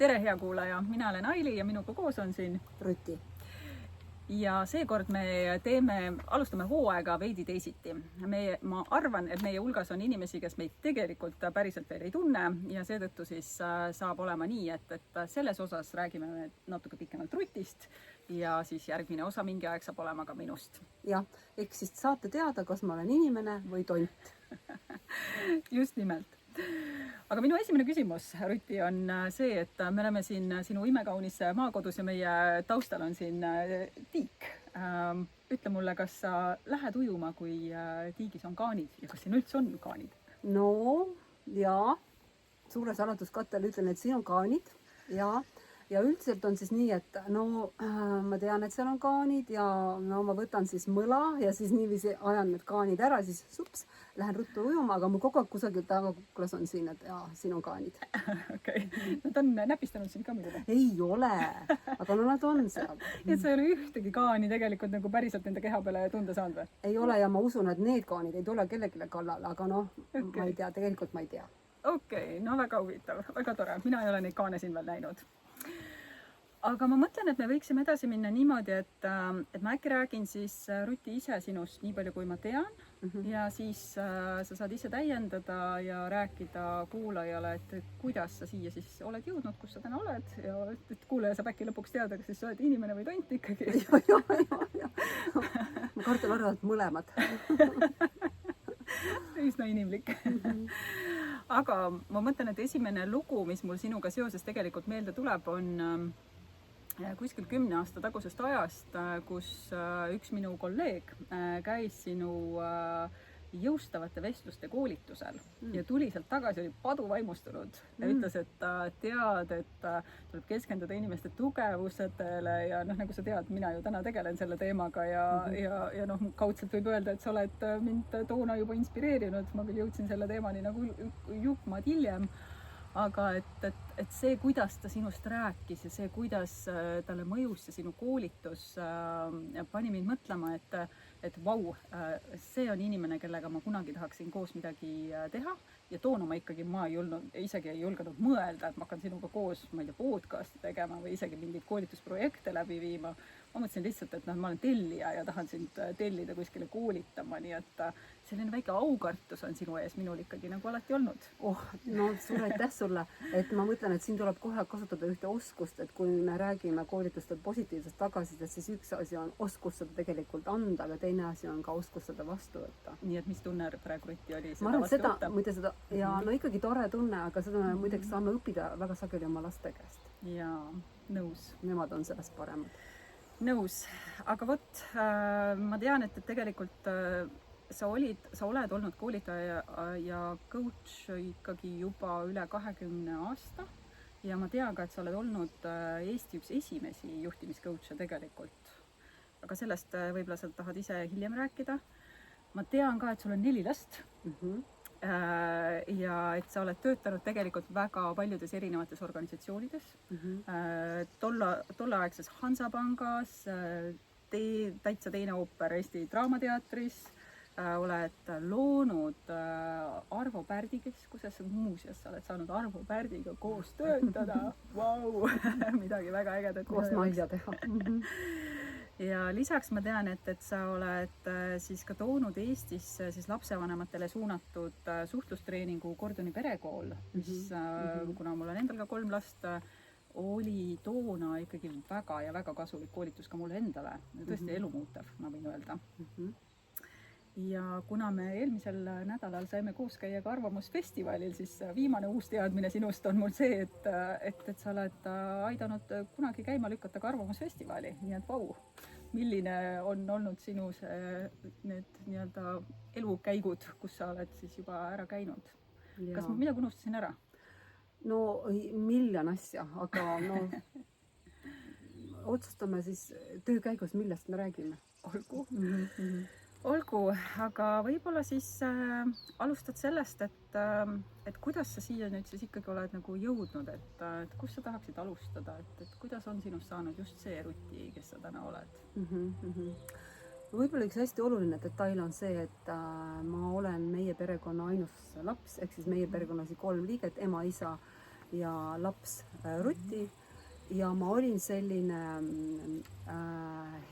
Tere, hea kuulaja! Mina olen Aili ja minuga koos on siin Ruti. Ja seekord me alustame hooaega veidi teisiti. Ma arvan, et meie hulgas on inimesi, kes meid tegelikult päriselt veel ei tunne ja seetõttu siis saab olema nii, et selles osas räägime me natuke pikemalt Rutist ja siis järgmine osa mingi aeg saab olema ka minust. Jah, ehk siis saate teada, kas ma olen inimene või tont. Just nimelt. Aga minu esimene küsimus, Ruti, on see, et me oleme siin sinu imekaunis maakodus ja meie taustal on siin tiik. Ütle mulle, kas sa lähed ujuma, kui tiigis on kaanid ja kas siin üldse on kaanid? No, jaa. Suure saladuskattel ütlen, et siin on kaanid ja üldiselt on siis nii, et ma tean, et seal on kaanid ja ma võtan siis mõla ja siis niiviisi ajan need kaanid ära, siis sups, lähen ruttu ujuma, aga mul kogu aeg kusagil tagakuklas on siin, et siin on kaanid. Okei. Nad on näpistanud sind ka muidugi? Ei ole, aga nad on seal. Ja sa ei ole ühtegi kaani tegelikult nagu päriselt nende keha peale tunda saanud või? Ei ole ja ma usun, et need kaanid ei tule kellelegi kallale, aga ma ei tea, tegelikult ma ei tea. Okei, no väga huvitav, väga tore. Mina ei ole neid kaane siin veel näinud. Aga ma mõtlen, et me võiksime edasi minna niimoodi, et ma äkki räägin siis Ruti ise sinust nii palju, kui ma tean ja siis sa saad ise täiendada ja rääkida kuulajale, et kuidas sa siia siis oled jõudnud, kus sa täna oled ja et kuulaja saab äkki lõpuks teada, kas siis sa oled inimene või tont ikkagi. Ma kardan arvavad mõlemad. Üsna inimlik. Aga ma mõtlen, et esimene lugu, mis mul sinuga seoses tegelikult meelde tuleb, on kuskil 10 aasta tagusest ajast, kus üks minu kolleeg käis sinu jõustavate vestluste koolitusel ja tuli sealt tagasi, oli paduvaimustunud ja ütles, et tead, et tuleb keskenduda inimeste tugevusetele ja nagu sa tead, mina ju täna tegelen selle teemaga ja kaudselt võib öelda, et sa oled mind toona juba inspireerinud, ma küll jõudsin selle teemani nagu juhmad hiljem. Aga et see, kuidas ta sinust rääkis ja see, kuidas talle mõjus ja sinu koolitus pani mind mõtlema, et vau, see on inimene, kellega ma kunagi tahaksin koos midagi teha ja toona ma isegi ei julgenud mõelda, et ma hakkan sinuga koos, ma ei tea, podcasti tegema või isegi mingeid koolitusprojekte läbi viima. Ma mõtlesin lihtsalt, et ma olen tellija ja tahan sind tellida kuskile koolitama, nii et selline väike aukartus on sinu ees minul ikkagi nagu alati olnud. Suur aitäh sulle, et ma mõtlen, et siin tuleb kohe kasutada ühte oskust, et kui me räägime koolitustel positiivsest tagasisidest, siis üks asi on oskus seda tegelikult anda, aga teine asi on ka oskus seda vastu võtta. Nii et mis tunne praegu Ruti oli seda vastu võtta? Muide seda, ja ikkagi tore tunne, aga seda me muideks saame õppida väga sageli oma laste käest. Jaa, nõus. Nemad on sellest paremad. Nõus, aga vot, ma tean, et tegelikult sa oled olnud koolitaja ja coach ikkagi juba üle 20 aasta ja ma tean ka, et sa oled olnud Eesti üks esimesi juhtimiscoach'e tegelikult. Aga sellest võib-olla sa tahad ise hiljem rääkida. Ma tean ka, et sul on 4 last ja et sa oled töötanud tegelikult väga paljudes erinevates organisatsioonides. Tolleaegses Hansapangas, täitsa teine ooper Eesti Draamateatris, oled loonud Arvo Pärdi keskuses, muuseas sa oled saanud Arvo Pärdiga koos töötada. Vau, midagi väga ägedat. Koos nalja teha. Ja lisaks ma tean, et sa oled siis ka toonud Eestis siis lapsevanematele suunatud suhtlustreeningu Kordoni perekool, mis kuna mul on endal ka 3 last, oli toona ikkagi väga ja väga kasulik koolitus ka mulle endale. Tõesti elumuutev, ma võin öelda. Ja kuna me eelmisel nädalal saime koos käia ka arvamusfestivalil, siis viimane uus teadmine sinust on mul see, et sa oled aidanud kunagi käima lükata ka arvamusfestivali. Nii et vau, milline on olnud sinu need nii-öelda elukäigud, kus sa oled siis juba ära käinud? Kas ma midagi unustasin ära? No miljon asja, aga otsustame siis töö käigus, millest me räägime. Olgu, aga võib-olla siis alustad sellest, et kuidas sa siia nüüd siis ikkagi oled nagu jõudnud, et kus sa tahaksid alustada, et kuidas on sinust saanud just see Ruti, kes sa täna oled? Võib-olla üks hästi oluline detail on see, et ma olen meie perekonna ainus laps, ehk siis meie perekonnas 3 liiget, ema, isa ja laps Ruti ja ma olin selline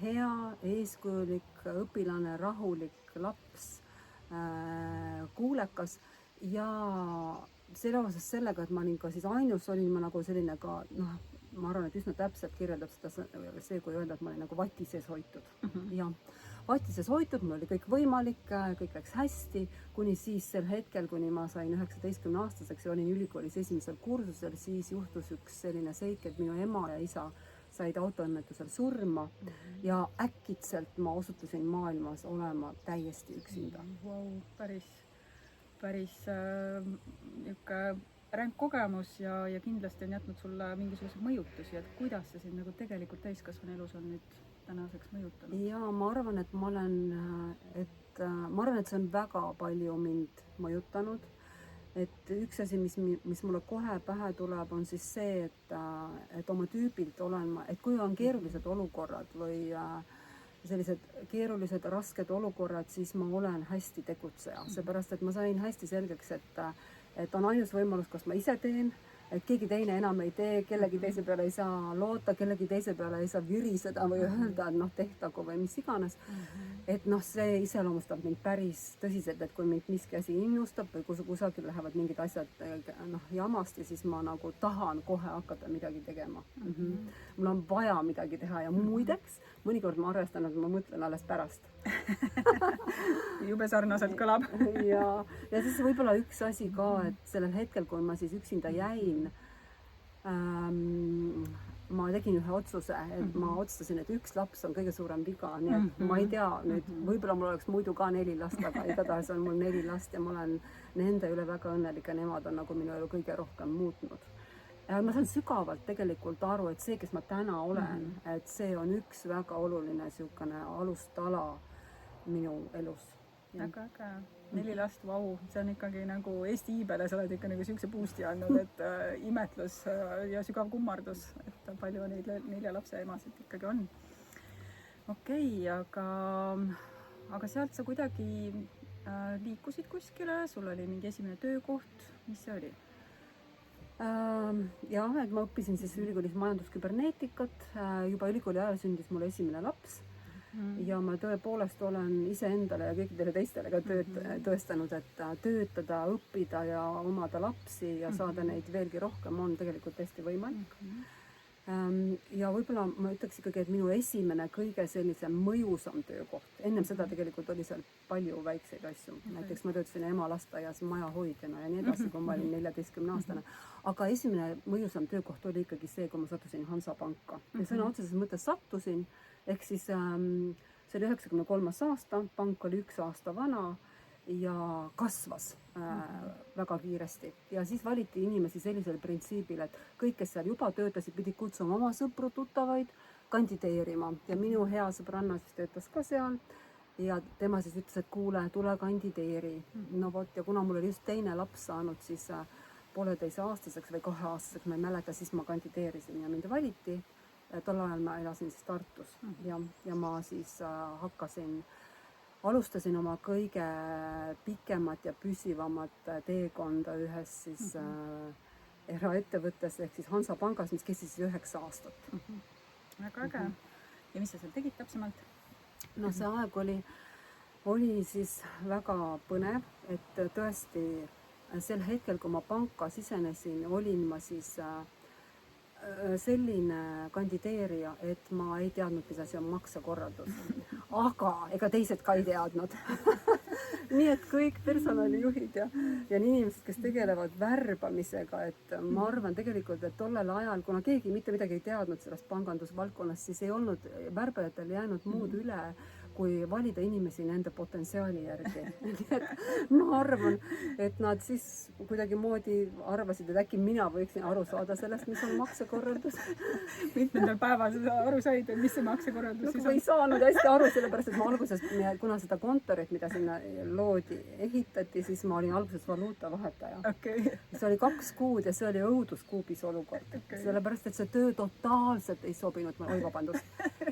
hea, eeskujulik õpilane, rahulik laps, kuulekas ja seoses sellega, et ma olin ka siis ainus, olin ma nagu selline ka noh, ma arvan, et üsna täpselt kirjeldab seda see, kui öelda, et ma olin nagu vati sees hoitud. Ja vati sees hoitud, mul oli kõik võimalik, kõik läks hästi, kuni siis sel hetkel, kuni ma sain 19-aastaseks ja olin ülikoolis esimesel kursusel, siis juhtus üks selline seik, et minu ema ja isa said autoõnnetusel surma ja äkitselt ma osutusin maailmas olema täiesti üksinda. Wow, päris niisugune ränk kogemus ja kindlasti on jätnud sulle mingisuguseid mõjutusi, et kuidas see sind nagu tegelikult täiskasvanu elus on nüüd tänaseks mõjutanud? Ja ma arvan, et see on väga palju mind mõjutanud. Et üks asi, mis mulle kohe pähe tuleb, on siis see, et oma tüübilt olen ma, et kui on keerulised olukorrad või sellised keerulised, rasked olukorrad, siis ma olen hästi tegutseja. Seepärast, et ma sain hästi selgeks, et on ainus võimalus, kas ma ise teen, et keegi teine enam ei tee, kellegi teise peale ei saa loota, kellegi teise peale ei saa viriseda või öelda, et noh, tehtagu või mis iganes. Et noh, see iseloomustab mind päris tõsiselt, et kui mind miski asi innustab või kusagil lähevad mingid asjad jamasti, siis ma nagu tahan kohe hakata midagi tegema. Mul on vaja midagi teha ja muideks, mõnikord ma arvestan, et ma mõtlen alles pärast. Jube sarnaselt kõlab. ja siis võib-olla üks asi ka, et sellel hetkel, kui ma siis üksinda jäin, ma tegin ühe otsuse, et ma otsustasin, et üks laps on kõige suurem viga, nii et ma ei tea nüüd, võib-olla mul oleks muidu ka 4 last, aga igatahes on mul 4 last ja ma olen nende üle väga õnnelik ja nemad on nagu minu elu kõige rohkem muutnud. Ma saan sügavalt tegelikult aru, et see, kes ma täna olen, et see on üks väga oluline niisugune alustala minu elus. Väga äge. 4 last, vau, see on ikkagi nagu Eesti iibele, sa oled ikka nagu siukse boost'i andnud, et imetlus ja sügav kummardus, et palju neid 4 lapse emasid ikkagi on. Okei, aga sealt sa kuidagi liikusid kuskile, sul oli mingi esimene töökoht, mis see oli? Jah, et ma õppisin siis ülikoolis majandusküberneetikat, juba ülikooli ajal sündis mul esimene laps. Ja ma tõepoolest olen iseendale ja kõikidele teistele ka tõestanud, et töötada, õppida ja omada lapsi ja saada neid veelgi rohkem on tegelikult hästi võimalik. Ja võib-olla ma ütleks ikkagi, et minu esimene kõige sellisem mõjusam töökoht, ennem seda tegelikult oli seal palju väikseid asju. Näiteks ma töötasin ema lasteaias majahoidjana ja nii edasi, kui ma olin 14-aastane. Aga esimene mõjusam töökoht oli ikkagi see, kui ma sattusin Hansapanka. Ja sõna otseses mõttes sattusin, ehk siis see oli 93. aasta, pank oli 1 aasta vana ja kasvas väga kiiresti. Ja siis valiti inimesi sellisel printsiibil, et kõik, kes seal juba töötasid, pidid kutsuma oma sõpru, tuttavaid kandideerima. Ja minu hea sõbranna siis töötas ka seal ja tema siis ütles, et kuule, tule kandideeri. No vot, ja kuna mul oli just teine laps saanud, siis 1,5-aastaseks või 2-aastaseks, ma ei mäleta, siis ma kandideerisin ja mind valiti. Tol ajal ma elasin siis Tartus ja ma siis alustasin oma kõige pikemat ja püsivamat teekonda ühes siis eraettevõttes ehk siis Hansapangas, mis kestis 9 aastat. Väga äge. Ja mis sa seal tegid täpsemalt? No see aeg oli siis väga põnev, et tõesti sel hetkel, kui ma panka sisenesin, olin ma siis selline kandideerija, et ma ei teadnud, mis asi on maksekorraldus. Aga ega teised ka ei teadnud. Nii et kõik personalijuhid ja inimesed, kes tegelevad värbamisega, et ma arvan tegelikult, et tollel ajal, kuna keegi mitte midagi ei teadnud sellest pangandusvaldkonnast, siis ei olnud värbajatel jäänud muud üle, kui valida inimesi nende potentsiaali järgi. Nii et ma arvan, et nad siis kuidagi moodi arvasid, et äkki mina võiksin aru saada sellest, mis on maksekorraldus. Mitmendal päeval sa aru said, et mis see maksekorraldus siis on? Ma ei saanud hästi aru, sellepärast, et ma alguses, kuna seda kontorit, mida sinna loodi, ehitati, siis ma olin alguses valuutavahetaja. See oli 2 kuud ja see oli õuduskuubis olukord. Sellepärast, et see töö totaalselt ei sobinud mulle,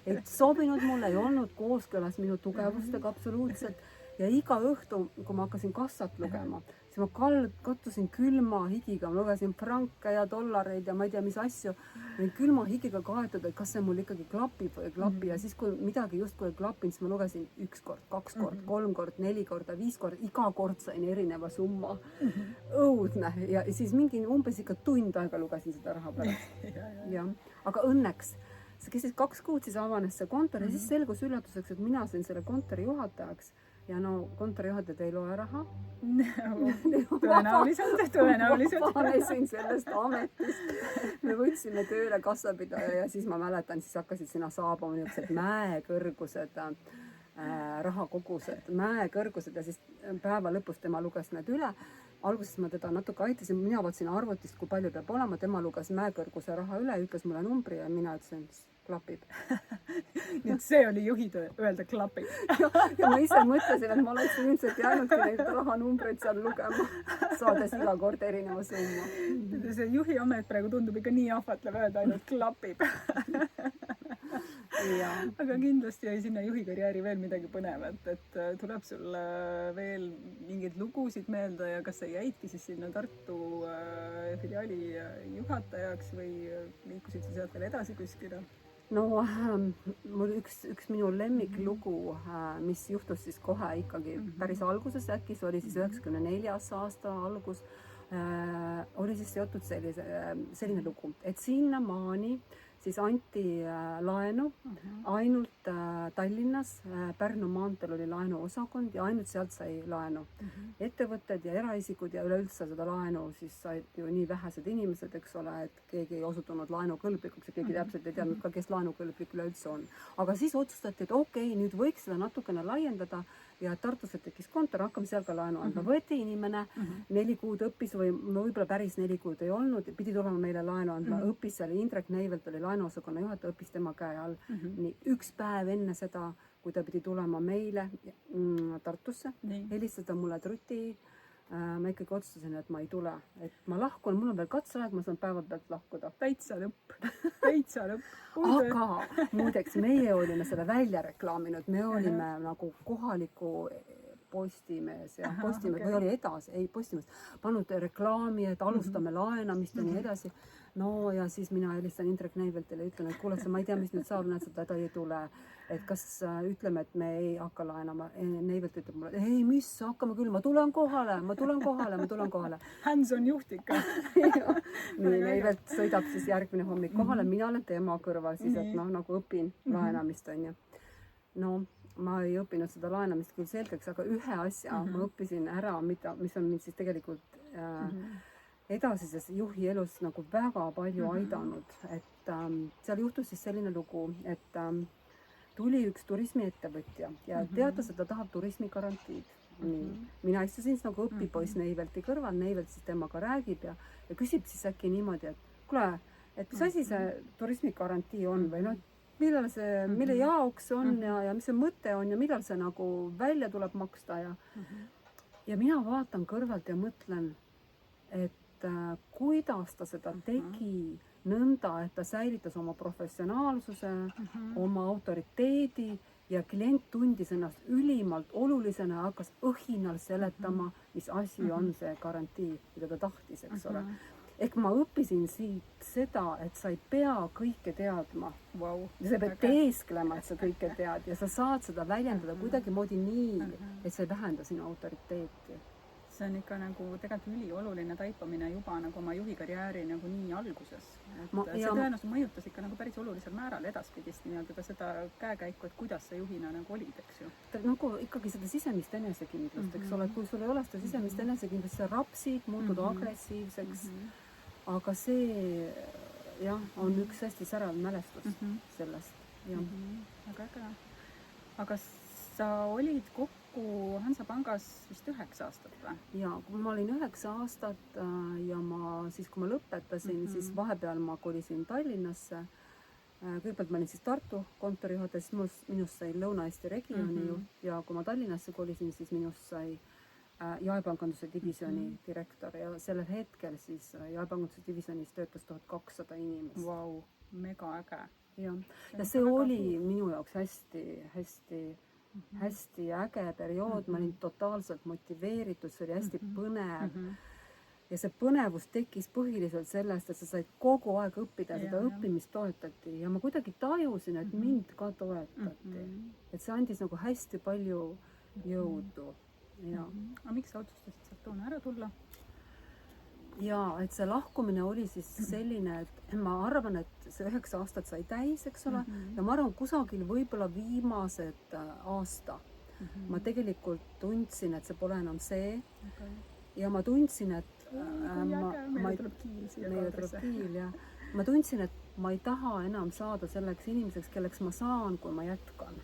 ei sobinud mulle, ei olnud kooskõlas minu tugevustega absoluutselt ja iga õhtu, kui ma hakkasin kassat lugema, siis ma kattusin külma higiga, ma lugesin franke ja dollareid ja ma ei tea, mis asju. Olin külma higiga kaetud, et kas see mul ikkagi klapib või ei klapi ja siis, kui midagi justkui ei klappinud, siis ma lugesin 1 kord, 2 kord, 3 kord, 4 korda, 5 korda, iga kord sain erineva summa. Õudne ja siis mingi umbes ikka tund aega lugesin seda raha pärast. jah, aga õnneks see kestis 2 kuud, siis avanes see kontor ja siis selgus üllatuseks, et mina sain selle kontori juhatajaks ja no kontori juhatajad ei loe raha. tõenäoliselt. vabanesin sellest ametist. me võtsime tööle kassapidaja ja siis ma mäletan, siis hakkasid sinna saabuma niisugused mäekõrgused rahakogused, mäekõrgused ja siis päeva lõpus tema luges need üle. Alguses ma teda natuke aitasin, mina vaatasin arvutist, kui palju peab olema, tema luges mäekõrguse raha üle, ütles mulle numbri ja mina ütlesin, klapib. Nii et see oli juhi töö, öelda klapib. ja ma ise mõtlesin, et ma oleksin ilmselt jäänudki neid rahanumbreid seal lugema, saades iga kord erineva summa. See juhi amet praegu tundub ikka nii ahvatlev öelda ainult klapib. aga kindlasti jäi sinna juhi karjääri veel midagi põnevat, et tuleb sul veel mingeid lugusid meelde ja kas sa jäidki siis sinna Tartu filiaali juhatajaks või liikusid sa sealt veel edasi kuskile? No mul üks minu lemmiklugu, mis juhtus siis kohe ikkagi päris alguses äkki, see oli siis 94. aasta algus, oli siis seotud selline lugu, et sinnamaani siis anti laenu ainult Tallinnas, Pärnu maanteel oli laenuosakond ja ainult sealt sai laenu. Ettevõtted ja eraisikud ja üleüldse seda laenu siis said ju nii vähesed inimesed, eks ole, et keegi ei osutunud laenukõlblikuks ja keegi täpselt ei teadnud ka, kes laenukõlblik üleüldse on. Aga siis otsustati, et okei, nüüd võiks seda natukene laiendada ja Tartusse tekkis kontor, hakkame seal ka laenu andma. Võeti inimene, 4 kuud õppis või võib-olla päris 4 kuud ei olnud, pidi tulema meile laenu andma, õppis seal, Indrek Neivelt oli laenuosakonna juhataja, õppis tema käe all. Nii, 1 päev enne seda, kui ta pidi tulema meile Tartusse, helistada mulle truti, ma ikkagi otsustasin, et ma ei tule, et ma lahkun, mul on veel katseaeg, ma saan päeva pealt lahkuda. Täitsa lõpp. Aga muideks, meie olime selle välja reklaaminud, me olime nagu kohaliku Postimees ja Postimees või oli edasi, ei Postimees, pannud reklaami, et alustame laenamist ja nii edasi. No ja siis mina helistan Indrek Neiveltile ja ütlen, et kuule, ma ei tea, mis nüüd saab, näed, seda ta ei tule. Et kas ütleme, et me ei hakka laenama. Neivelt ütleb mulle, ei, mis, hakkame küll, ma tulen kohale. Hands on juht ikka. Nii, Neivelt sõidab siis järgmine hommik kohale, mina olen tema kõrval siis, et noh, nagu õpin laenamist, on ju. No, ma ei õppinud seda laenamist küll selgeks, aga ühe asja ma õppisin ära, mis on mind siis tegelikult edasises juhi elus nagu väga palju aidanud, et seal juhtus siis selline lugu, et tuli üks turismiettevõtja ja teatas, et ta tahab turismigarantiid. Mina istusin siis nagu õpipoiss Neivelti kõrval, Neivelt siis temaga räägib ja küsib siis äkki niimoodi, et kuule, et mis asi see turismigarantii on või noh, millal see, mille jaoks on ja mis see mõte on ja millal see nagu välja tuleb maksta ja mina vaatan kõrvalt ja mõtlen, et kuidas ta seda tegi nõnda, et ta säilitas oma professionaalsuse, oma autoriteedi ja klient tundis ennast ülimalt olulisena ja hakkas õhinal seletama, mis asi on see garantii, mida ta tahtis, eks ole. Ehk ma õppisin siit seda, et sa ei pea kõike teadma. Ja sa pead teesklema, et sa kõike tead ja sa saad seda väljendada kuidagi moodi nii, et sa ei vähenda sinu autoriteeti. See on ikka nagu tegelikult ülioluline taipamine juba nagu oma juhikarjääri nagu nii alguses. See tõenäoliselt mõjutas ikka nagu päris olulisel määral edaspidist nii-öelda seda käekäiku, et kuidas sa juhina nagu olid, eks ju. Nagu ikkagi seda sisemist enesekindlust, eks ole, kui sul ei ole seda sisemist enesekindlust, sa rapsid, muutud agressiivseks, aga see jah, on üks hästi särav mälestus sellest. Väga äge. Aga sa olid kokku Hansapangas vist 9 aastat või? Jaa, kui ma olin 9 aastat ja siis, kui ma lõpetasin, siis vahepeal ma kolisin Tallinnasse. Kõigepealt ma olin siis Tartu kontorijuhataja, siis minust sai Lõuna-Eesti regiooni juht ja kui ma Tallinnasse kolisin, siis minust sai jaepanganduse divisjoni direktor ja sellel hetkel siis jaepanganduse divisionis töötas 1200 inimest. Vau, mega äge. Ja see oli minu jaoks hästi hästi äge periood, ma olin totaalselt motiveeritud, see oli hästi põnev. Ja see põnevus tekkis põhiliselt sellest, et sa said kogu aeg õppida ja seda õppimist toetati ja ma kuidagi tajusin, et mind ka toetati. Et see andis nagu hästi palju jõudu. Ja. Aga miks sa otsustasid sealt toona ära tulla? Ja, et see lahkumine oli siis selline, et ma arvan, et see 9 aastat sai täis, eks ole, ja ma arvan, kusagil võib-olla viimased aasta ma tegelikult tundsin, et see pole enam see. Ja ma tundsin, et meile tuleb kiil siia kaadrisse. Ma tundsin, et ma ei taha enam saada selleks inimeseks, kelleks ma saan, kui ma jätkan.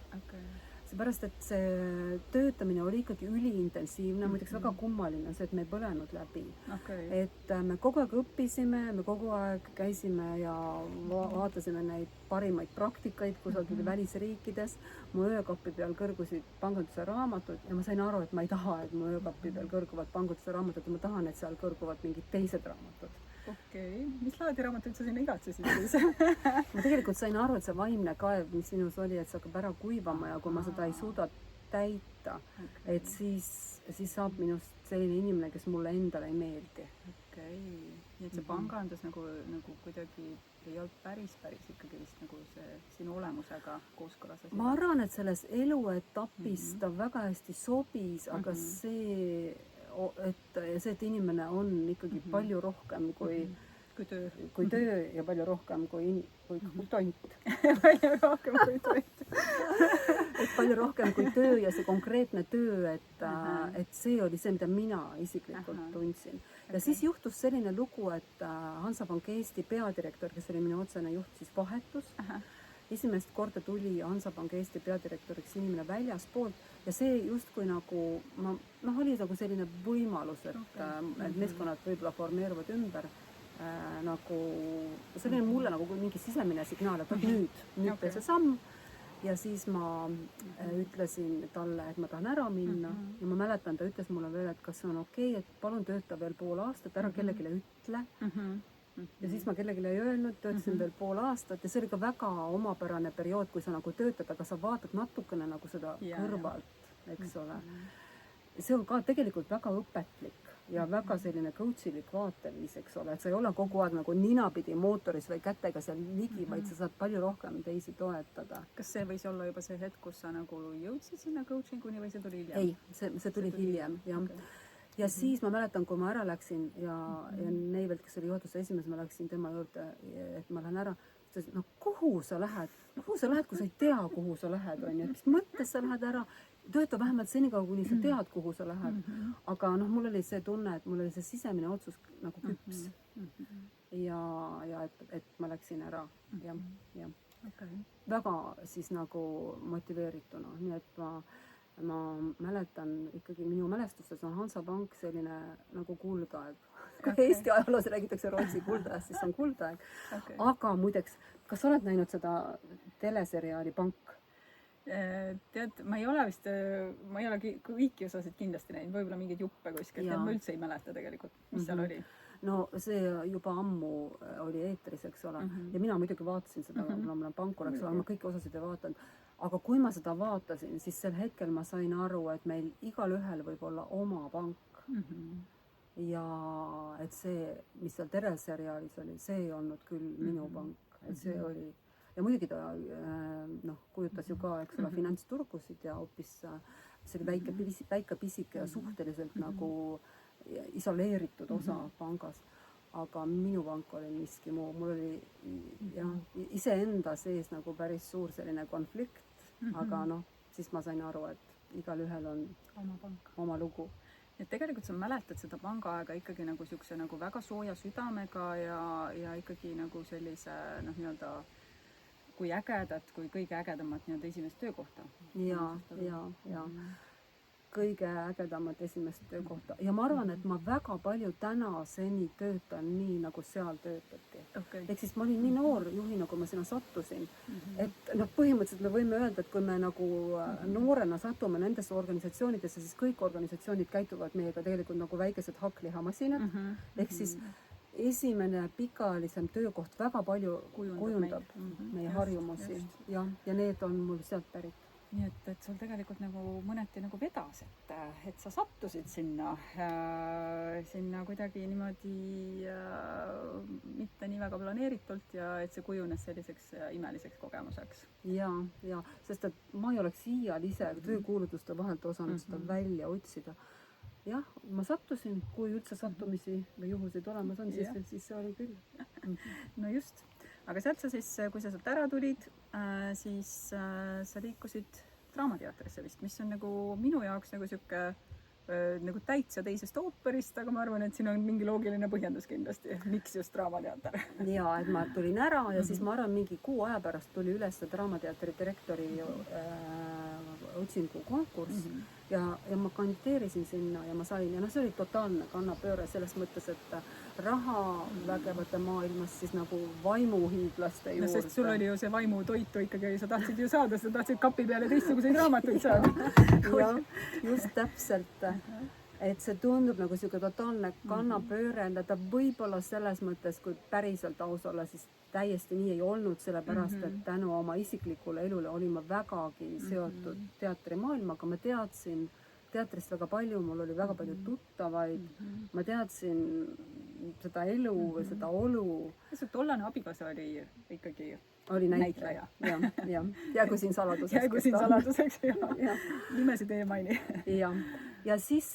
Seepärast, et see töötamine oli ikkagi üliintensiivne, muideks väga kummaline see, et me ei põlenud läbi. Et me kogu aeg õppisime, me kogu aeg käisime ja vaatasime neid parimaid praktikaid kusagil välisriikides. Mu öökapi peal kõrgusid panganduse raamatud ja ma sain aru, et ma ei taha, et mu öökapi peal kõrguvad panganduse raamatud ja ma tahan, et seal kõrguvad mingid teised raamatud. Mis laadi raamatuid sa sinna igatsesid siis? Ma tegelikult sain aru, et see vaimne kaev, mis minus oli, et see hakkab ära kuivama ja kui ma seda ei suuda täita, et siis saab minust selline inimene, kes mulle endale ei meeldi. Nii et see pangandus nagu kuidagi ei olnud päris ikkagi vist nagu see sinu olemusega kooskõlas asi? Ma arvan, et selles eluetapis ta väga hästi sobis, aga see, et inimene on ikkagi palju rohkem kui töö ja palju rohkem kui tont. Palju rohkem kui tont. Et palju rohkem kui töö ja see konkreetne töö, et see oli see, mida mina isiklikult tundsin. Ja siis juhtus selline lugu, et Hansapank Eesti peadirektor, kes oli minu otsene juht, siis vahetus. Esimest korda tuli Hansapank Eesti peadirektoriks inimene väljaspoolt ja see justkui nagu, oli nagu selline võimalus, et meeskonnad võib-olla formeeruvad ümber. Nagu, selline mulle nagu mingi sisemine signaal, et nüüd see samm ja siis ma ütlesin talle, et ma tahan ära minna ja ma mäletan, ta ütles mulle veel, et kas see on okei, et palun tööta veel pool aastat, ära kellelegi ütle ja siis ma kellelegi ei öelnud, töötasin veel pool aastat ja see oli ka väga omapärane periood, kui sa nagu töötad, aga sa vaatad natukene nagu seda kõrvalt, eks ole. See on ka tegelikult väga õpetlik ja väga selline coachilik vaateviis, eks ole, et sa ei ole kogu aeg nagu ninapidi mootoris või kätega seal ligi, vaid sa saad palju rohkem teisi toetada. Kas see võis olla juba see hetk, kus sa nagu jõudsid sinna coachinguni või see tuli hiljem? Ei, see tuli hiljem, jah. Ja siis ma mäletan, kui ma ära läksin ja Neivelt, kes oli juhatuse esimees, ma läksin tema juurde, et ma lähen ära. Kuhu sa lähed, kui sa ei tea, kuhu sa lähed, on ju, mis mõttes sa lähed ära, tööta vähemalt senikaua, kuni sa tead, kuhu sa lähed. Aga mul oli see tunne, et mul oli see sisemine otsus nagu küps. Ja et ma läksin ära. Ja. Väga siis nagu motiveerituna, nii et ma mäletan ikkagi, minu mälestustes on Hansapank selline nagu kuldaeg. Kui Eesti ajaloos räägitakse Rootsi kuldajast, siis on kuldaeg. Aga muideks, kas sa oled näinud seda teleseriaali Pank? Tead, ma ei ole kõiki osasid kindlasti näinud, võib-olla mingeid juppe kuskilt, ma üldse ei mäleta tegelikult, mis seal oli. No see juba ammu oli eetris, eks ole, ja mina muidugi vaatasin seda, kuna mul on Pankur, eks ole, ma kõiki osasid ei vaatanud, aga kui ma seda vaatasin, siis sel hetkel ma sain aru, et meil igalühel võib olla oma pank. Ja et see, mis seal teleseriaalis oli, see ei olnud küll minu pank, et see oli, ja muidugi ta kujutas ju ka, eks ole, finantsturgusid ja hoopis see oli väike pisike ja suhteliselt nagu isoleeritud osa pangas, aga minu pank oli miski muu, mul oli iseenda sees nagu päris suur selline konflikt, aga siis ma sain aru, et igalühel on oma lugu. Et tegelikult sa mäletad seda pangaaega ikkagi nagu siukse nagu väga sooja südamega ja ikkagi nagu sellise nii-öelda kui ägedat, kui kõige ägedamat nii-öelda esimest töökohta. Ja. Kõige ägedamat esimest töökohta. Ja ma arvan, et ma väga palju tänaseni töötan nii, nagu seal töötati. Ehk siis ma olin nii noor juhina, kui ma sinna sattusin. Et põhimõtteliselt me võime öelda, et kui me nagu noorena satume nendesse organisatsioonidesse, siis kõik organisatsioonid käituvad meiega tegelikult nagu väikesed hakklihamasinad. Ehk siis esimene pikaajalisem töökoht väga palju kujundab meie harjumusi. Ja need on mul sealt pärit. nii et sul tegelikult nagu mõneti nagu vedas, et sa sattusid sinna kuidagi niimoodi mitte nii väga planeeritult ja et see kujunes selliseks imeliseks kogemuseks. ja, sest et ma ei oleks iial ise töökuulutuste vahelt osanud seda välja otsida. Jah, ma sattusin, kui üldse sattumisi või juhuseid olemas on, siis see oli küll. No just. Aga sealt sa siis, kui sa sealt ära tulid, siis sa liikusid Draamateatrisse vist, mis on nagu minu jaoks nagu sihuke nagu täitsa teisest ooperist, aga ma arvan, et siin on mingi loogiline põhjendus kindlasti, miks just Draamateater. Ja, et ma tulin ära ja siis ma arvan, mingi kuu aja pärast tuli üles Draamateatri direktori otsingu konkurss ja ma kandideerisin sinna ja ma sain ja see oli totaalne kannapööre selles mõttes, et raha vägevate maailmas siis nagu vaimuhiidlaste juurde. No sest sul oli ju see vaimutoitu ikkagi, sa tahtsid ju saada, sa tahtsid kapi peale teistsuguseid raamatuid saada. Jah, just täpselt. Et see tundub nagu siuke totaalne kannapööre, ta võib-olla selles mõttes, kui päriselt aus olla, siis täiesti nii ei olnud, sellepärast et tänu oma isiklikule elule olin ma vägagi seotud teatrimaailmaga, ma teadsin teatrist väga palju, mul oli väga palju tuttavaid, ma teadsin seda elu või seda olu. Su tollane abikaasa oli ikkagi oli näitleja. Jäägu siin saladuseks. Jäägu siin saladuseks, jah. Nimesid ei maini. Ja siis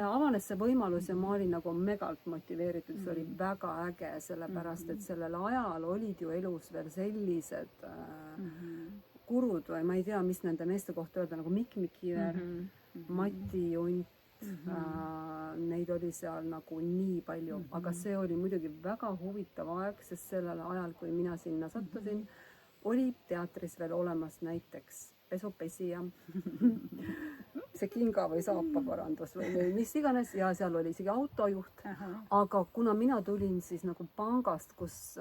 avanes see võimalus ja ma olin nagu megalt motiveeritud, see oli väga äge, sellepärast et sellel ajal olid ju elus veel sellised kurud või ma ei tea, mis nende meeste kohta öelda, nagu Mikk Mikiver, Mati Unt, neid oli seal nagu nii palju, aga see oli muidugi väga huvitav aeg, sest sellel ajal, kui mina sinna sattusin, oli teatris veel olemas näiteks pesupesija, see kinga või saapaparandus või mis iganes ja seal oli isegi autojuht, aga kuna mina tulin siis nagu pangast, kus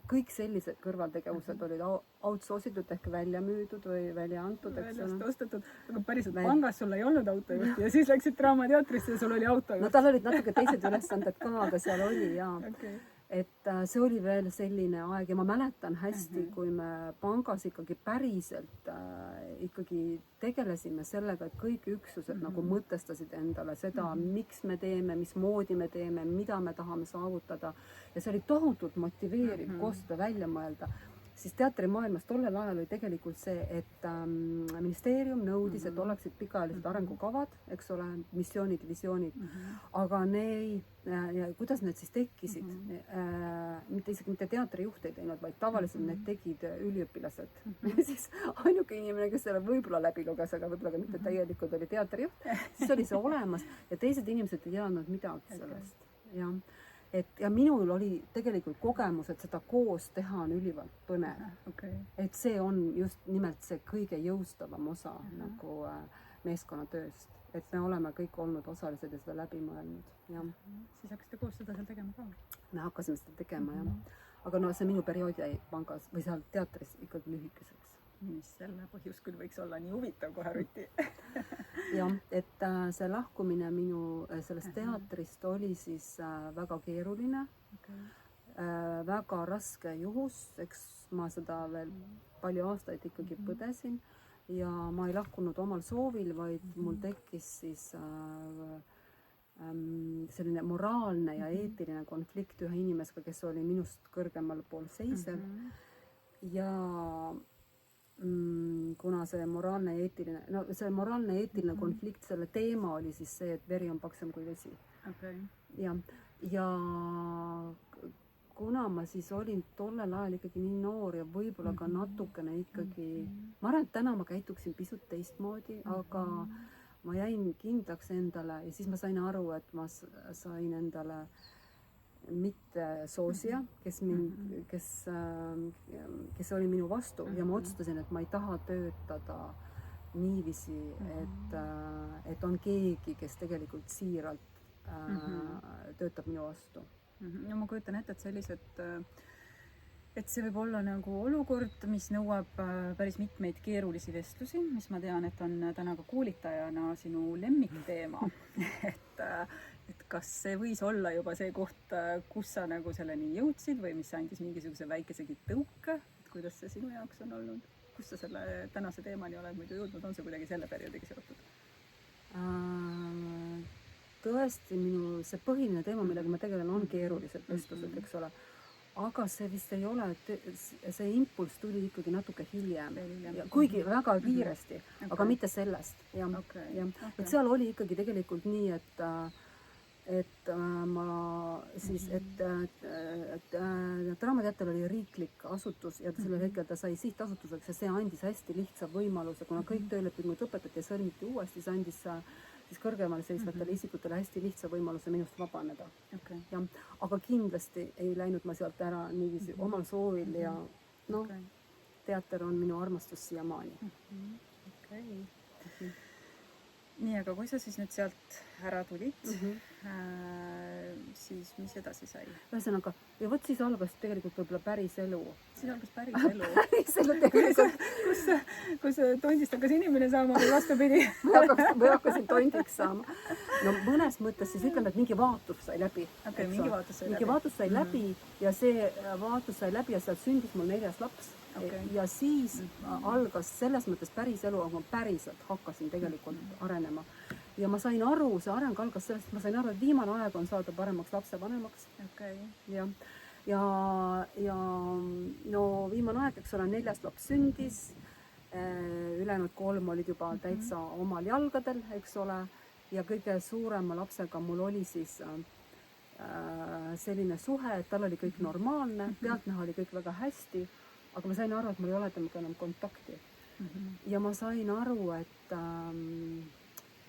kõik sellised kõrvaltegevused olid outsourcitud ehk välja müüdud või välja antud, väljast ostetud, aga päriselt pangas sul ei olnud autojuhti ja siis läksid Draamateatrisse ja sul oli autojuht. No tal olid natuke teised ülesanded ka, aga seal oli ja et see oli veel selline aeg ja ma mäletan hästi, kui me pangas ikkagi päriselt ikkagi tegelesime sellega, et kõik üksused nagu mõtestasid endale seda, miks me teeme, mismoodi me teeme, mida me tahame saavutada ja see oli tohutult motiveeriv koos seda välja mõelda. Siis teatrimaailmas tollel ajal oli tegelikult see, et ministeerium nõudis, et oleksid pikaajalised arengukavad, eks ole, missioonid, visioonid, aga kuidas need siis tekkisid? Mitte teatrijuht ei teinud, vaid tavaliselt need tegid üliõpilased. Siis ainuke inimene, kes selle võib-olla läbi luges, aga võib-olla ka mitte täielikult oli teatrijuht, siis oli see olemas ja teised inimesed ei teadnud midagi sellest. Ja minul oli tegelikult kogemus, et seda koos teha on ülivalt põnev. Et see on just nimelt see kõige jõustavam osa nagu meeskonnatööst. Et me oleme kõik olnud osalised ja seda läbi mõelnud. Siis hakkasite koos seda seal tegema ka? Me hakkasime seda tegema, jah. Aga no see minu periood jäi pangas või seal teatris ikkagi lühikeseks. Mis selle põhjus küll võiks olla nii huvitav kohe, Ruti? Jah, et see lahkumine minu sellest teatrist oli siis väga keeruline, väga raske juhus, eks ma seda veel palju aastaid ikkagi põdesin ja ma ei lahkunud omal soovil, vaid mul tekkis siis selline moraalne ja eetiline konflikt ühe inimesega, kes oli minust kõrgemal pool seisev ja kuna see moraalne ja eetiline konflikt, selle teema oli siis see, et veri on paksem kui vesi. Ja kuna ma siis olin tollel ajal ikkagi nii noor ja võib-olla ka natukene ikkagi, ma arvan, et täna ma käituksin pisut teistmoodi, aga ma jäin kindlaks endale ja siis ma sain aru, et ma sain endale mitte soosija, kes oli minu vastu ja ma otsustasin, et ma ei taha töötada niiviisi, et on keegi, kes tegelikult siiralt töötab minu vastu. No ma kujutan ette, et see võib olla nagu olukord, mis nõuab päris mitmeid keerulisi vestlusi, mis ma tean, et on täna ka koolitajana sinu lemmikteema. Et kas see võis olla juba see koht, kus sa nagu selleni jõudsid või mis andis mingisuguse väikesegi tõuke? kuidas see sinu jaoks on olnud? Kus sa selle tänase teemani oled muidu jõudnud, on see kuidagi selle perioodiga seotud? Tõesti, minu see põhiline teema, millega ma tegelen, on keerulised vestlused, eks ole. Aga see vist ei ole, see impulss tuli ikkagi natuke hiljem. Kuigi väga kiiresti, aga mitte sellest. Et seal oli ikkagi tegelikult nii, et ma siis, et Draamateater oli riiklik asutus ja sellel hetkel ta sai sihtasutuseks ja see andis hästi lihtsa võimaluse, kuna kõik töölepingud lõpetati ja sõlmiti uuesti, see andis siis kõrgemale seisvatele isikutele hästi lihtsa võimaluse minust vabaneda. Ja, aga kindlasti ei läinud ma sealt ära niiviisi omal soovil ja teater on minu armastus siiamaani. Nii, aga kui sa siis nüüd sealt ära tulid, siis mis edasi sai? Ühesõnaga, ja võt siis algas tegelikult võib-olla päris elu. Siis algas päris elu. Päris elu tegelikult. Kus tondist hakkas inimene saama või vastupidi? Või hakkasin tondiks saama. No mõnes mõttes siis ütleme, et mingi vaatus sai läbi. Mingi vaatus sai läbi. Mingi vaatus sai läbi ja see vaatus sai läbi ja sealt sündis mul 4. laps. Ja siis algas selles mõttes päris elu, aga ma päriselt hakkasin tegelikult arenema. Ja ma sain aru, see areng algas sellest, et ma sain aru, et viimane aeg on saada paremaks lapsevanemaks. Ja no viimane aeg, eks ole, 4. laps sündis, ülejäänud 3 olid juba täitsa omal jalgadel, eks ole, ja kõige suurema lapsega mul oli siis selline suhe, et tal oli kõik normaalne, pealtnäha oli kõik väga hästi, aga ma sain aru, et mul ei ole temaga enam kontakti. Ja ma sain aru,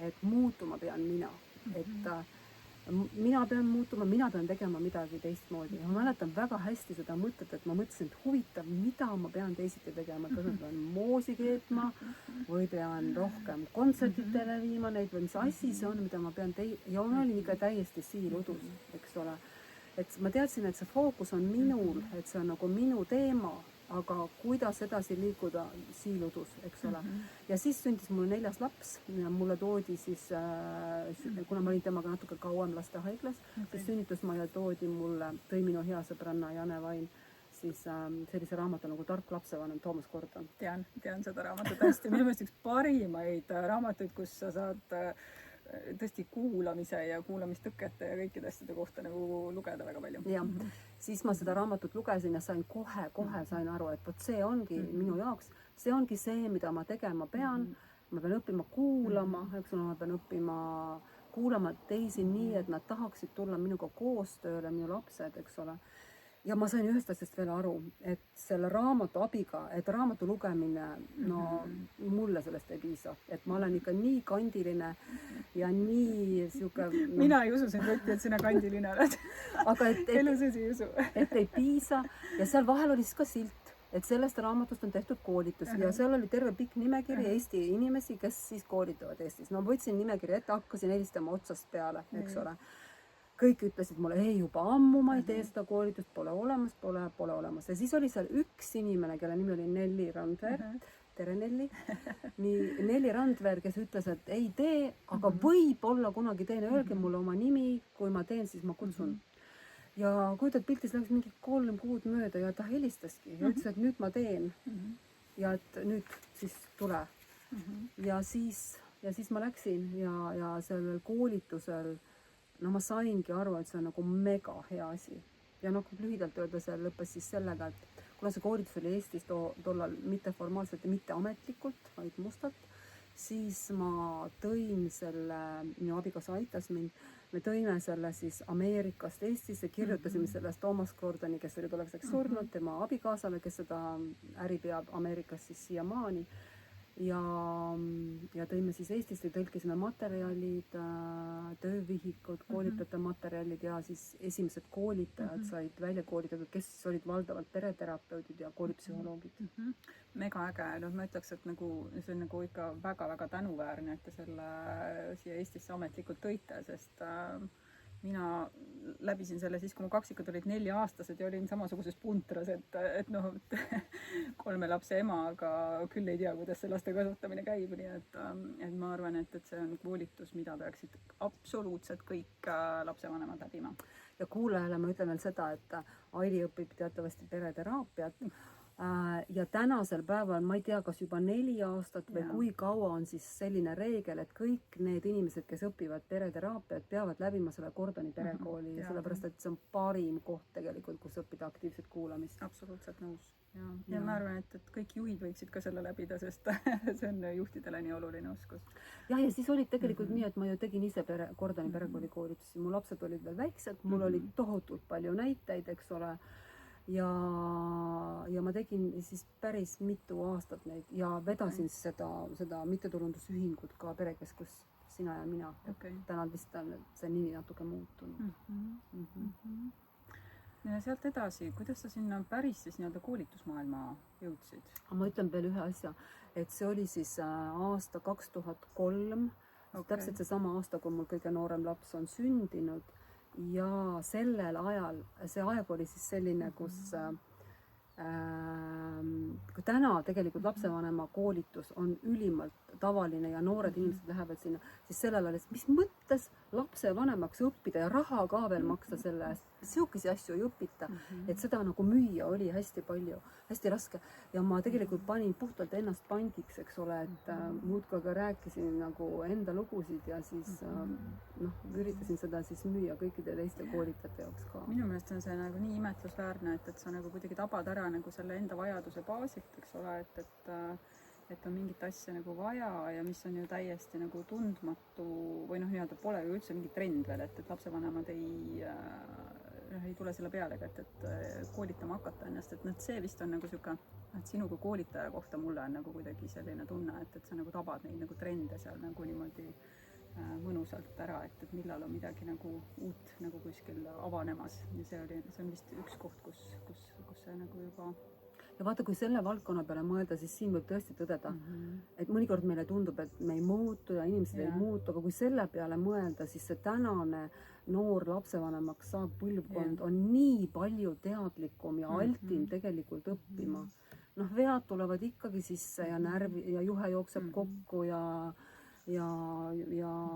et muutuma pean mina. Et mina pean muutuma, mina pean tegema midagi teistmoodi. Ja ma mäletan väga hästi seda mõtet, et ma mõtlesin, et huvitav, mida ma pean teisiti tegema. Kas ma pean moosi keetma või pean rohkem kontsertidele viima neid või mis asi see on, mida ma pean ja ma olin ikka täiesti siiludus, eks ole. Et ma teadsin, et see fookus on minul, et see on nagu minu teema, aga kuidas edasi liikuda siiludus, eks ole. Ja siis sündis mul 4. laps ja mulle toodi siis, kuna ma olin temaga natuke kauem lastehaiglas, siis sünnitusmaja tõi minu hea sõbranna Jane Vain siis sellise raamatu nagu Tark lapsevanem Toomas Gordon. Tean seda raamatut hästi. Minu meelest üks parimaid raamatuid, kus sa saad tõesti kuulamise ja kuulamistõkete ja kõikide asjade kohta nagu lugeda väga palju. Ja, siis ma seda raamatut lugesin ja sain kohe sain aru, et vot see ongi minu jaoks, see ongi see, mida ma tegema pean. Ma pean õppima kuulama, eks ole, ma pean õppima kuulama teisi nii, et nad tahaksid tulla minuga koostööle, minu lapsed, eks ole. Ja ma sain ühest asjast veel aru, et selle raamatu abiga, et raamatu lugemine, no mulle sellest ei piisa. Et ma olen ikka nii kandiline ja nii siuke... Mina ei usu sind võtti, et sina kandiline oled. Aga elu sees ei usu. Et ei piisa ja seal vahel oli siis ka silt, et sellest raamatust on tehtud koolitus ja seal oli terve pikk nimekiri Eesti inimesi, kes siis koolitavad Eestis. No võtsin nimekiri ette, hakkasin helistama otsast peale, eks ole. Kõik ütlesid mulle, ei juba ammu ma ei tee seda koolitust, pole olemas. Ja siis oli seal üks inimene, kelle nimi oli Nelli Randver, tere Nelli, Nelli Randver, kes ütles, et ei tee, aga võib-olla kunagi teen, öelge mulle oma nimi, kui ma teen, siis ma kutsun. Ja kujutad piltis läks mingi 3 kuud mööda ja ta helistaski ja ütles, et nüüd ma teen ja et nüüd siis tule. Ja siis ma läksin ja sellel koolitusel no ma saingi aru, et see on nagu mega hea asi. Ja lühidalt öelda, see lõppes siis sellega, et kuna see koolitus oli Eestis tollal mitte formaalselt ja mitte ametlikult, vaid mustalt, siis ma tõin selle, minu abikaasa aitas mind, me tõime selle siis Ameerikast Eestisse, kirjutasime sellest Toomas Gordoni, kes oli tolleks surnud, tema abikaasale, kes seda äri peab Ameerikas siis siiamaani. Ja tõime siis Eestisse, tõlkisime materjalid, töövihikud, koolitajate materjalid ja siis esimesed koolitajad said välja koolitatud, kes olid valdavalt pereterapeudid ja koolipsühholoogid. Mega äge, ma ütleks, et see on nagu ikka väga-väga tänuväärne, et te selle siia Eestisse ametlikult tõite, sest mina läbisin selle siis, kui mu kaksikud olid 4-aastased ja olin samasuguses puntras, et 3 lapse ema, aga küll ei tea, kuidas see laste kasvatamine käib. Nii et ma arvan, et see on koolitus, mida peaksid absoluutselt kõik lapsevanemad läbima. Ja kuulajale ma ütlen veel seda, et Aili õpib teatavasti pereteraapiat. Ja tänasel päeval ma ei tea, kas juba 4 aastat või Jaa. kui kaua on siis selline reegel, et kõik need inimesed, kes õpivad pereteraapiat, peavad läbima selle Gordoni perekooli, Jaa. sellepärast et see on parim koht tegelikult, kus õppida aktiivset kuulamist. Absoluutselt nõus. Ja Jaa. ma arvan, et kõik juhid võiksid ka selle läbida, sest see on juhtidele nii oluline oskus. jah, ja siis olid tegelikult nii, et ma ju tegin ise Gordoni perekooli koolitusi, mu lapsed olid veel väiksed, mul oli tohutult palju näiteid, eks ole, ja ma tegin siis päris mitu aastat neid ja vedasin seda mittetulundusühingut ka Perekeskus Sina ja Mina. Okay. Täna vist on see nimi natuke muutunud. Ja sealt edasi, kuidas sa sinna päris siis nii-öelda koolitusmaailma jõudsid? Ma ütlen veel ühe asja, et see oli siis aasta 2003, täpselt seesama aasta, kui mul kõige noorem laps on sündinud. Ja sellel ajal, see aeg oli siis selline, kus kui täna tegelikult lapsevanema koolitus on ülimalt tavaline ja noored inimesed lähevad sinna, siis sellel ajal, mis mõttes lapsevanemaks õppida ja raha ka veel maksta selle eest, sihukesi asju ei õpita, et seda nagu müüa oli hästi palju, hästi raske ja ma tegelikult panin puhtalt ennast pandiks, eks ole, et muudkui ka rääkisin nagu enda lugusid ja siis üritasin seda siis müüa kõikide teiste koolitajate jaoks ka. Minu meelest on see nagu nii imetlusväärne, et sa nagu kuidagi tabad ära nagu selle enda vajaduse baasilt, eks ole, et on mingit asja nagu vaja ja mis on ju täiesti nagu tundmatu või nii-öelda pole ju üldse mingi trend veel, et lapsevanemad ei tule selle pealega, et koolitama hakata ennast, et see vist on nagu sihuke, et sinu kui koolitaja kohta mulle on nagu kuidagi selline tunne, et sa nagu tabad neid nagu trende seal nagu niimoodi mõnusalt ära, et millal on midagi nagu uut nagu kuskil avanemas ja see on vist üks koht, kus see nagu juba. Ja vaata, kui selle valdkonna peale mõelda, siis siin võib tõesti tõdeda, et mõnikord meile tundub, et me ei muutu ja inimesed ei muutu, aga kui selle peale mõelda, siis see tänane noor lapsevanemaks saab põlvkond on nii palju teadlikum ja altim tegelikult õppima. Vead tulevad ikkagi sisse ja närvi ja juhe jookseb kokku ja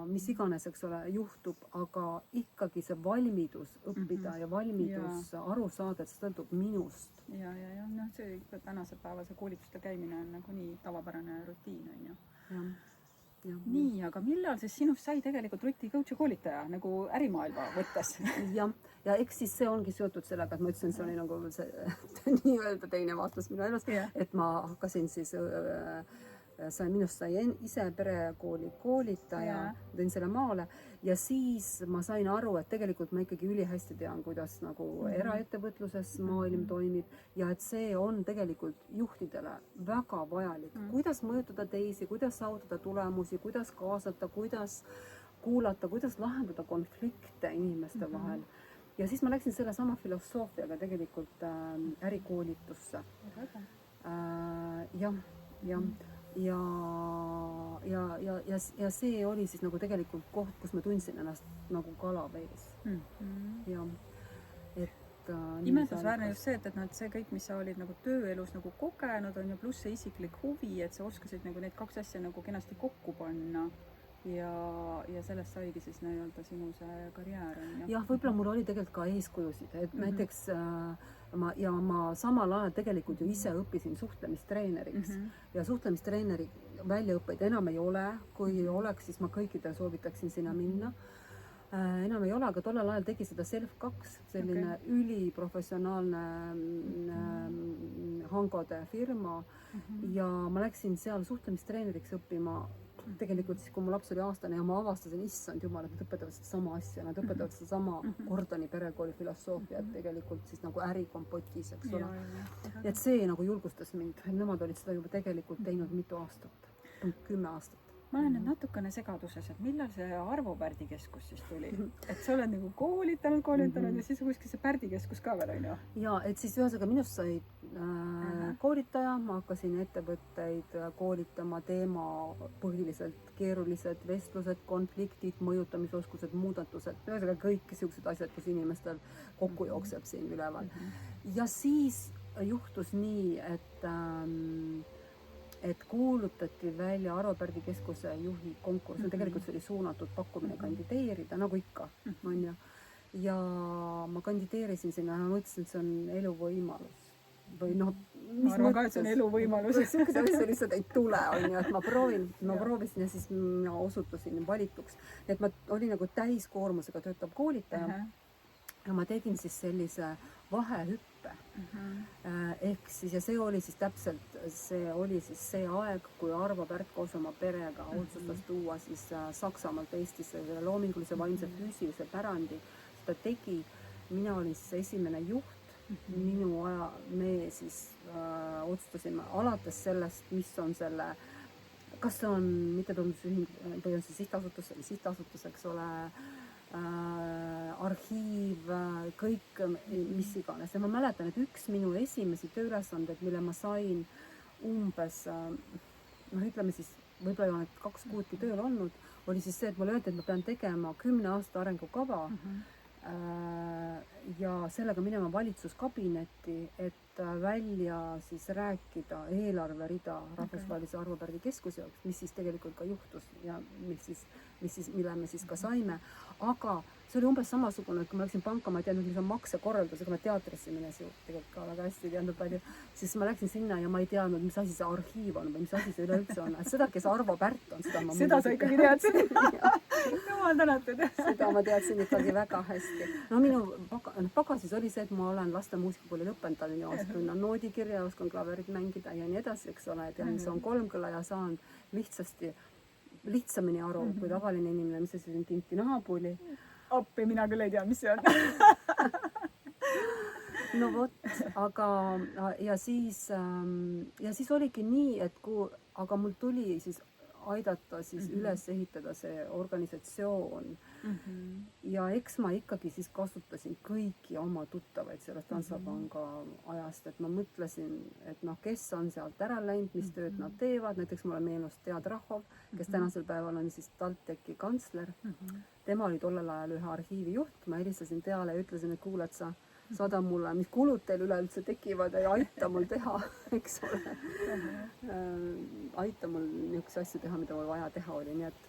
mis iganes, eks ole, juhtub, aga ikkagi see valmidus õppida ja valmidus aru saada, et see sõltub minust. Ja, see ikka tänase päeva see koolituste käimine on nagu nii tavapärane rutiin, on ju. Nii, aga millal siis sinust sai tegelikult Ruti coach ja koolitaja nagu ärimaailma võttes? Ja eks siis see ongi seotud sellega, et ma ütlesin, see oli nagu see nii-öelda teine vastus minu elus, et ma hakkasin siis minust sai ise perekooli koolitaja, tõin selle maale ja siis ma sain aru, et tegelikult ma ikkagi ülihästi tean, kuidas nagu eraettevõtluses maailm toimib ja et see on tegelikult juhtidele väga vajalik. Kuidas mõjutada teisi, kuidas saavutada tulemusi, kuidas kaasata, kuidas kuulata, kuidas lahendada konflikte inimeste vahel. Ja siis ma läksin selle sama filosoofiaga tegelikult ärikoolitusse. Ja see oli siis nagu tegelikult koht, kus ma tundsin ennast nagu kala vees. Imetlusväärne just see, et see kõik, mis sa olid nagu tööelus nagu kogenud on ja pluss see isiklik huvi, et sa oskasid nagu need kaks asja nagu kenasti kokku panna ja sellest saigi siis nii-öelda sinu see karjäär. Jah, võib-olla mul oli tegelikult ka eeskujusid, et näiteks ma samal ajal tegelikult ju ise õppisin suhtlemistreeneriks ja suhtlemistreeneri väljaõppeid enam ei ole, kui oleks, siis ma kõikidele soovitaksin sinna minna. Enam ei ole, aga tollel ajal tegi seda Self2, selline üliprofessionaalne hangode firma ja ma läksin seal suhtlemistreeneriks õppima tegelikult siis, kui mu laps oli aastane ja ma avastasin, issand jumal, et nad õpetavad seda sama asja, nad õpetavad seda sama Gordoni perekooli filosoofiat tegelikult siis nagu ärikompotis, eks ole. Et see nagu julgustas mind, nemad olid seda juba tegelikult teinud mitu aastat, 10 aastat. Ma olen nüüd natukene segaduses, et millal see Arvo Pärdi keskus siis tuli? Et sa oled nagu koolitanud ja siis kuskil see Pärdi keskus ka veel, on ju? Ja, et siis ühesõnaga minust sai koolitaja, ma hakkasin ettevõtteid koolitama teema põhiliselt keerulised vestlused, konfliktid, mõjutamisoskused, muudatused, ühesõnaga kõik sellised asjad, kus inimestel kokku jookseb siin üleval. Ja siis juhtus nii, et kuulutati välja Arvo Pärdi keskuse juhi konkurss, tegelikult see oli suunatud pakkumine kandideerida, nagu ikka, on ju. Ja ma kandideerisin sinna ja mõtlesin, et see on eluvõimalus. või noh, ma arvan ka, et see on elu võimalus. Sihukese asja lihtsalt ei tule, on ju, et ma proovisin ja siis mina osutusin valituks. Et ma olin nagu täiskoormusega töötav koolitaja ja ma tegin siis sellise vahehüppe. Ehk siis, ja see oli siis täpselt, see oli siis see aeg, kui Arvo Pärt koos oma perega otsustas tuua siis Saksamaalt Eestisse loomingulise vaimse füüsilise pärandi. Seda tegi, mina olin siis esimene juht, minu aja, me siis otsustasime alates sellest, mis on selle, kas see on mittetulundusühing või on see sihtasutus, eks ole, arhiiv, kõik, mis iganes. Ja ma mäletan, et üks minu esimesi tööülesandeid, mille ma sain umbes, ütleme siis, võib-olla ei olnud 2 kuudki tööl olnud, oli siis see, et mulle öeldi, et ma pean tegema 10 aasta arengukava ja sellega minema valitsuskabinetti, et välja siis rääkida eelarverida Rahvusvahelise Arvo Pärdi Keskuse jaoks, mis siis tegelikult ka juhtus ja mille me siis ka saime. Aga see oli umbes samasugune, et kui ma läksin panka, ma ei teadnud, mis on maksekorraldus, aga ma teatrisse minnes ju tegelikult ka väga hästi ei teadnud palju, siis ma läksin sinna ja ma ei teadnud, mis asi see arhiiv on või mis asi see üleüldse on. Et seda, kes Arvo Pärt on, seda ma seda sa ikkagi teadsid. Jumal tänatud. Seda ma teadsin ikkagi väga hästi. No minu pagasis oli see, et ma olen laste muusikakooli lõpetanud ja oskan noodikirja, oskan klaverit mängida ja nii edasi, eks ole, et see on 3 kõla ja saan lihtsamini aru kui tavaline inimene, mis see on tinti nahapuli. Appi, mina küll ei tea, mis see on. No vot, aga ja siis oligi nii, et aga mul tuli siis aidata siis üles ehitada see organisatsioon. Ja eks ma ikkagi siis kasutasin kõiki oma tuttavaid sellest Hansapanga ajast, et ma mõtlesin, et kes on sealt ära läinud, mis tööd nad teevad. Näiteks mulle meenus Tead Rahov, kes tänasel päeval on siis TalTechi kantsler. Tema oli tollel ajal ühe arhiivi juht. Ma helistasin Teale ja ütlesin, et kuule, et sa saada mulle, mis kulud teil üleüldse tekivad ja aita mul teha, eks ole. Aita mul niisuguse asju teha, mida mul vaja teha oli, nii et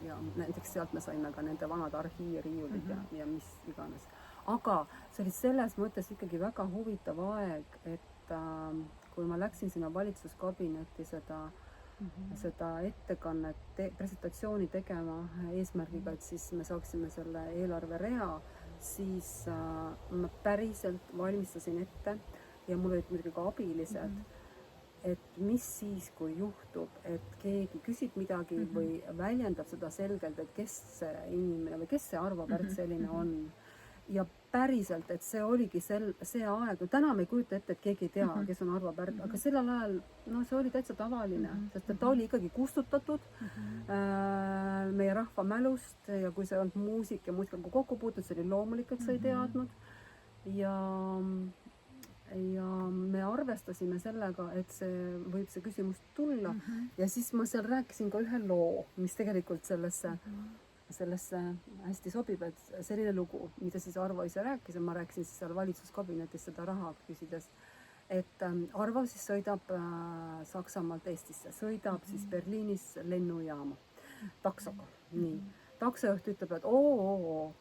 ja näiteks sealt me saime ka nende vanad arhiiviriiulid ja mis iganes. Aga see oli selles mõttes ikkagi väga huvitav aeg, et kui ma läksin sinna valitsuskabinetti seda ettekannet, presentatsiooni tegema eesmärgiga, et siis me saaksime selle eelarverea, siis ma päriselt valmistasin ette ja mul olid muidugi ka abilised, et mis siis, kui juhtub, et keegi küsib midagi või väljendab seda selgelt, et kes see inimene või kes see Arvo Pärt selline on. Ja päriselt, et see oligi see aeg, täna me ei kujuta ette, et keegi ei tea, kes on Arvo Pärt, aga sellel ajal, see oli täitsa tavaline, sest ta oli ikkagi kustutatud meie rahva mälust ja kui see olnud muusik ja muusikaga kokku puutud, see oli loomulik, et sa ei teadnud. Ja me arvestasime sellega, et võib see küsimus tulla ja siis ma seal rääkisin ka ühe loo, mis tegelikult sellesse hästi sobib, et selline lugu, mida siis Arvo ise rääkis ja ma rääkisin siis seal valitsuskabinetis seda raha küsides, et Arvo siis sõidab Saksamaalt Eestisse, sõidab siis Berliinis lennujaama taksoga, nii. Taksojuht ütleb, et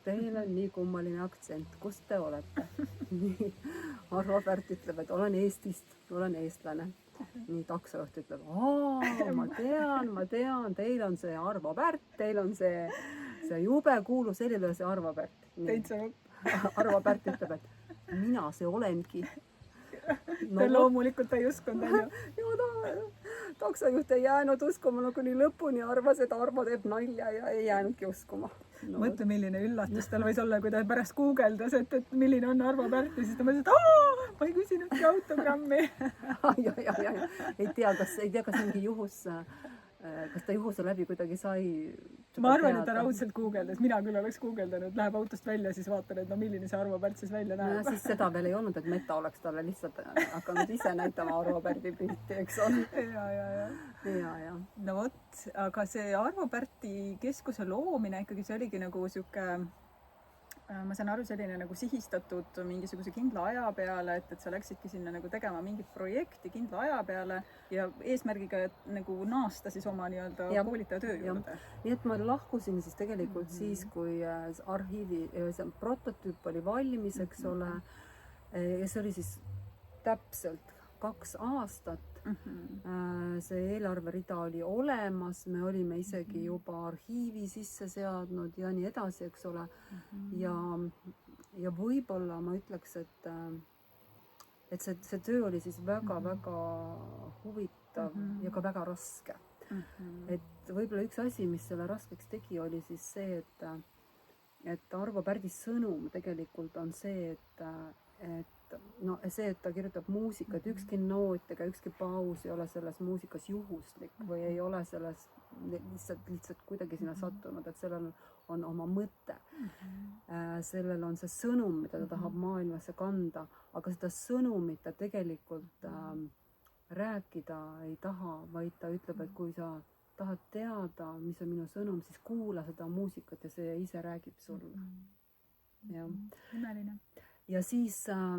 teil on nii kummaline aktsent, kust te olete? Nii. Arvo Pärt ütleb, et olen Eestist, olen eestlane. Nii taksojuht ütleb, ma tean, teil on see Arvo Pärt, teil on see jube kuulus, selline see Arvo Pärt. Arvo Pärt ütleb, et mina see olengi. Loomulikult ta ei uskunud, ju. Taksojuht ei jäänud uskuma, kuni lõpuni arvas, et Arvo teeb nalja ja ei jäänudki uskuma. Mõtle, milline üllatus tal võis olla, kui ta pärast guugeldas, et milline on Arvo Pärt ja siis ta mõtles, et ma ei küsinudki autogrammi. Ei tea, kas mingi juhus, kas ta juhuse läbi kuidagi sai. Ma arvan, et ta raudselt guugeldas, mina küll oleks guugeldanud, läheb autost välja, siis vaatan, et milline see Arvo Pärt siis välja näeb. Ja siis seda veel ei olnud, et Meta oleks talle lihtsalt hakanud ise näitama Arvo Pärdi pilti, eks ole. Ja. No vot, aga see Arvo Pärti keskuse loomine ikkagi, see oligi nagu sihuke, ma saan aru, selline nagu sihistatud mingisuguse kindla aja peale, et sa läksidki sinna nagu tegema mingit projekti kindla aja peale ja eesmärgiga nagu naasta siis oma nii-öelda koolitaja töö juurde. Nii et ma lahkusin siis tegelikult siis, kui arhiivi prototüüp oli valmis, eks ole, ja see oli siis täpselt 2 aastat. See eelarverida oli olemas, me olime isegi juba arhiivi sisse seadnud ja nii edasi, eks ole. Ja võib-olla ma ütleks, et see töö oli siis väga-väga huvitav ja ka väga raske. Et võib-olla üks asi, mis selle raskeks tegi, oli siis see, et Arvo Pärdi sõnum tegelikult on see, et ta kirjutab muusikat, ükski noot ega ükski paus ei ole selles muusikas juhuslik või ei ole selles lihtsalt kuidagi sinna sattunud, et sellel on oma mõte. Sellel on see sõnum, mida ta tahab maailmasse kanda, aga seda sõnumit ta tegelikult rääkida ei taha, vaid ta ütleb, et kui sa tahad teada, mis on minu sõnum, siis kuula seda muusikat ja see ise räägib sulle. Imeline. Ja siis sa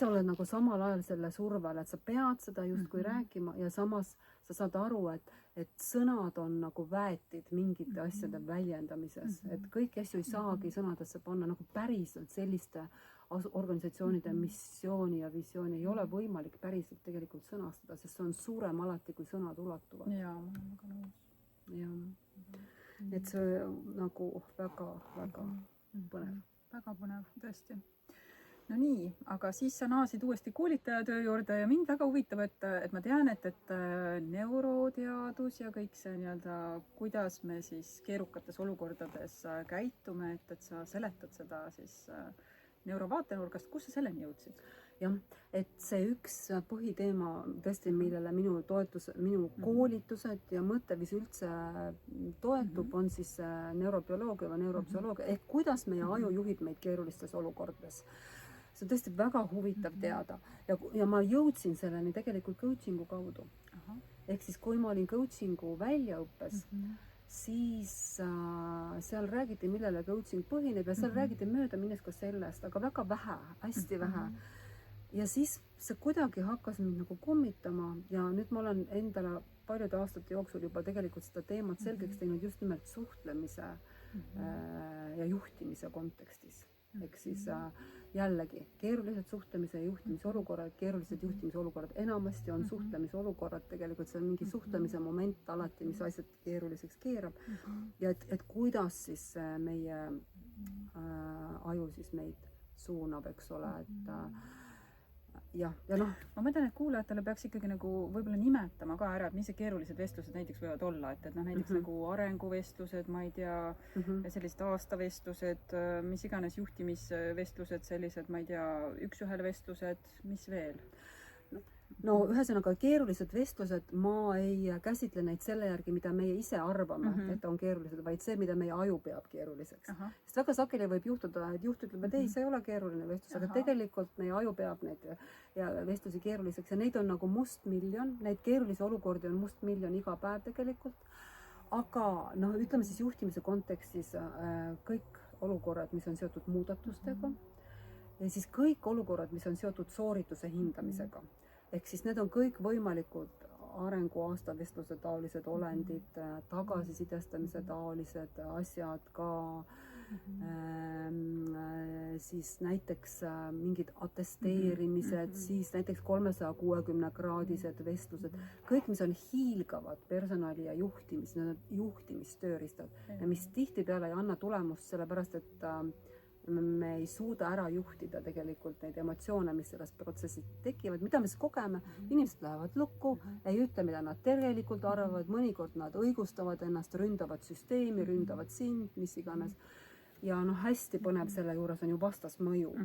oled nagu samal ajal selle survel, et sa pead seda justkui rääkima ja samas sa saad aru, et sõnad on nagu väetid mingite asjade väljendamises, et kõiki asju ei saagi sõnadesse panna nagu päriselt selliste organisatsioonide missiooni ja visiooni ei ole võimalik päriselt tegelikult sõnastada, sest see on suurem alati, kui sõnad ulatuvad. Jaa, ma olen väga nõus. Et see nagu väga põnev. Väga põnev, tõesti. No nii, aga siis sa naasid uuesti koolitajatöö juurde ja mind väga huvitab, et ma tean, et neuroteadus ja kõik see nii-öelda, kuidas me siis keerukates olukordades käitume, et sa seletad seda siis neurovaatenurgast, kus sa selleni jõudsid? Jah, et see üks põhiteema tõesti, millele minu koolitused ja mõtteviis üldse toetub, on siis neurobioloogia või neuropsühholoogia, ehk kuidas meie aju juhib meid keerulistes olukordades. See on tõesti väga huvitav teada ja ma jõudsin selleni tegelikult coachingu kaudu. Ehk siis, kui ma olin coachingu väljaõppes, siis seal räägiti, millele coaching põhineb ja seal räägiti mööda minnes ka sellest, aga väga vähe, hästi vähe. Ja siis see kuidagi hakkas mind nagu kummitama ja nüüd ma olen endale paljude aastate jooksul juba tegelikult seda teemat selgeks teinud just nimelt suhtlemise ja juhtimise kontekstis. Ehk siis jällegi keerulised suhtlemise ja juhtimise olukorrad, keerulised juhtimise olukorrad enamasti on suhtlemise olukorrad, tegelikult see on mingi suhtlemise moment alati, mis asjad keeruliseks keerab ja et kuidas siis meie aju siis meid suunab, eks ole, ja noh. Ma mõtlen, et kuulajatele peaks ikkagi nagu võib-olla nimetama ka ära, et mis see keerulised vestlused näiteks võivad olla, et noh, näiteks nagu arenguvestlused, ma ei tea, sellised aastavestlused, mis iganes juhtimisvestlused, sellised, ma ei tea, üks-ühele vestlused, mis veel? No ühesõnaga keerulised vestlused, ma ei käsitle neid selle järgi, mida meie ise arvame, et on keerulised, vaid see, mida meie aju peab keeruliseks. Sest väga sageli võib juhtuda, et juht ütleb, et ei, see ei ole keeruline vestlus, aga tegelikult meie aju peab neid ja vestlusi keeruliseks ja neid on nagu mustmiljon, neid keerulisi olukordi on mustmiljon iga päev tegelikult. Aga noh, ütleme siis juhtimise kontekstis kõik olukorrad, mis on seotud muudatustega ja siis kõik olukorrad, mis on seotud soorituse hindamisega. Ehk siis need on kõik võimalikud arenguaastavestluse taolised olendid, tagasisidestamise taolised asjad ka, siis näiteks mingid atesteerimised, siis näiteks 360-kraadised vestlused, kõik, mis on hiilgavad personali ja juhtimistööristad ja mis tihtipeale ei anna tulemust, sellepärast et me ei suuda ära juhtida tegelikult neid emotsioone, mis selles protsessis tekivad, mida me siis kogeme, inimesed lähevad lukku, ei ütle, mida nad tegelikult arvavad, mõnikord nad õigustavad ennast, ründavad süsteemi, ründavad sind, mis iganes. Ja noh, hästi põnev selle juures on ju vastasmõju,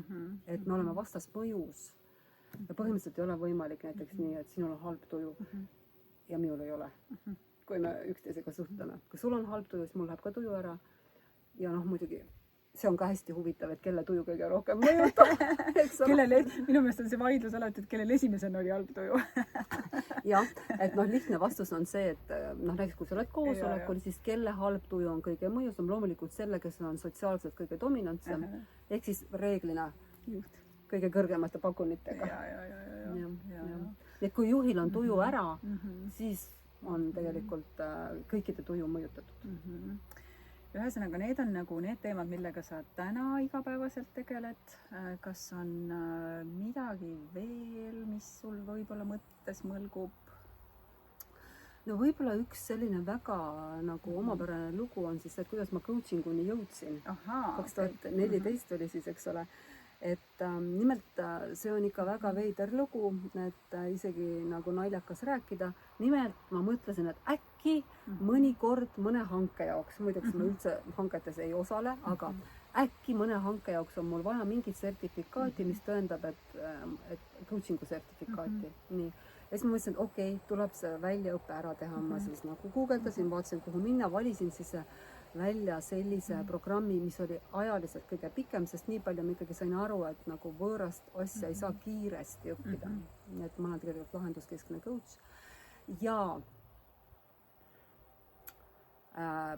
et me oleme vastasmõjus ja põhimõtteliselt ei ole võimalik näiteks nii, et sinul on halb tuju ja minul ei ole, kui me üksteisega suhtleme. Kui sul on halb tuju, siis mul läheb ka tuju ära ja noh, muidugi see on ka hästi huvitav, et kelle tuju kõige rohkem mõjutab. Minu meelest on see vaidlus alati, et kellel esimesena oli halb tuju. Jah, et noh, lihtne vastus on see, et noh, näiteks kui sa oled koosolekul, siis kelle halb tuju on kõige mõjusam, loomulikult selle, kes on sotsiaalselt kõige dominantsem, ehk siis reeglina juht kõige kõrgemate pakunitega. Et kui juhil on tuju ära, siis on tegelikult kõikide tuju mõjutatud. ühesõnaga, need on nagu need teemad, millega sa täna igapäevaselt tegeled. Kas on midagi veel, mis sul võib-olla mõttes mõlgub? no võib-olla üks selline väga nagu omapärane lugu on siis, et kuidas ma coaching uni jõudsin. 2014 oli siis, eks ole. Et nimelt see on ikka väga veider lugu, et isegi nagu naljakas rääkida. Nimelt ma mõtlesin, et äkki mõnikord mõne hanke jaoks, muideks ma üldse hanketes ei osale, aga äkki mõne hanke jaoks on mul vaja mingit sertifikaati, mis tõendab, et coaching'u sertifikaati. Nii. Ja siis ma mõtlesin, et okei, tuleb see väljaõppe ära teha. Ma siis nagu guugeldasin, vaatasin, kuhu minna, valisin siis välja sellise programmi, mis oli ajaliselt kõige pikem, sest nii palju ma ikkagi sain aru, et nagu võõrast asja ei saa kiiresti õppida. Nii et ma olen tegelikult lahenduskeskne coach. Ja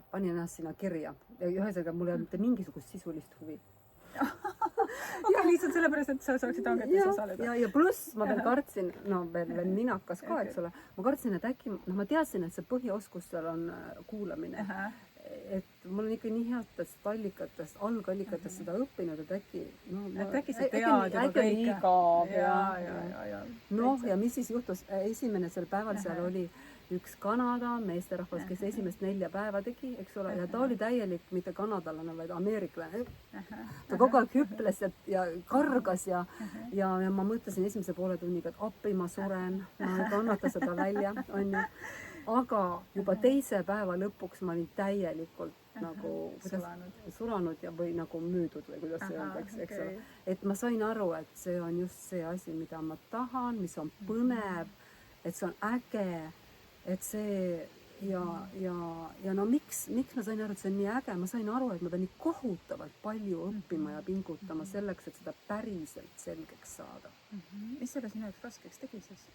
panin ennast sinna kirja. Ja ühesõnaga, mul ei olnud mitte mingisugust sisulist huvi. Okei, lihtsalt sellepärast, et sa saaksid hangetes osaleda. Ja pluss ma veel kartsin, no veel ninakas ka, eks ole. Ma kartsin, et äkki, ma teadsin, et see põhioskus seal on kuulamine. Et mul on ikka nii headest allikatest, algallikatest seda õppinud, et äkki äkki sa tead juba kõike. Noh, ja mis siis juhtus? Esimesel päeval seal oli üks Kanada meesterahvas, kes esimest 4 päeva tegi, eks ole, ja ta oli täielik, mitte kanadalane, vaid ameeriklane. Ta kogu aeg hüples ja kargas ja ma mõtlesin esimese poole tunniga, et appi ma suren, ma ei kannata seda välja, on ju. Aga juba teise päeva lõpuks ma olin täielikult nagu sulanud ja või nagu müüdud või kuidas see öeldakse, eks ole. Et ma sain aru, et see on just see asi, mida ma tahan, mis on põnev, et see on äge, et see ja no miks ma sain aru, et see on nii äge, ma sain aru, et ma pean nii kohutavalt palju õppima ja pingutama selleks, et seda päriselt selgeks saada. Mis selle sinu jaoks raskeks tegi siis?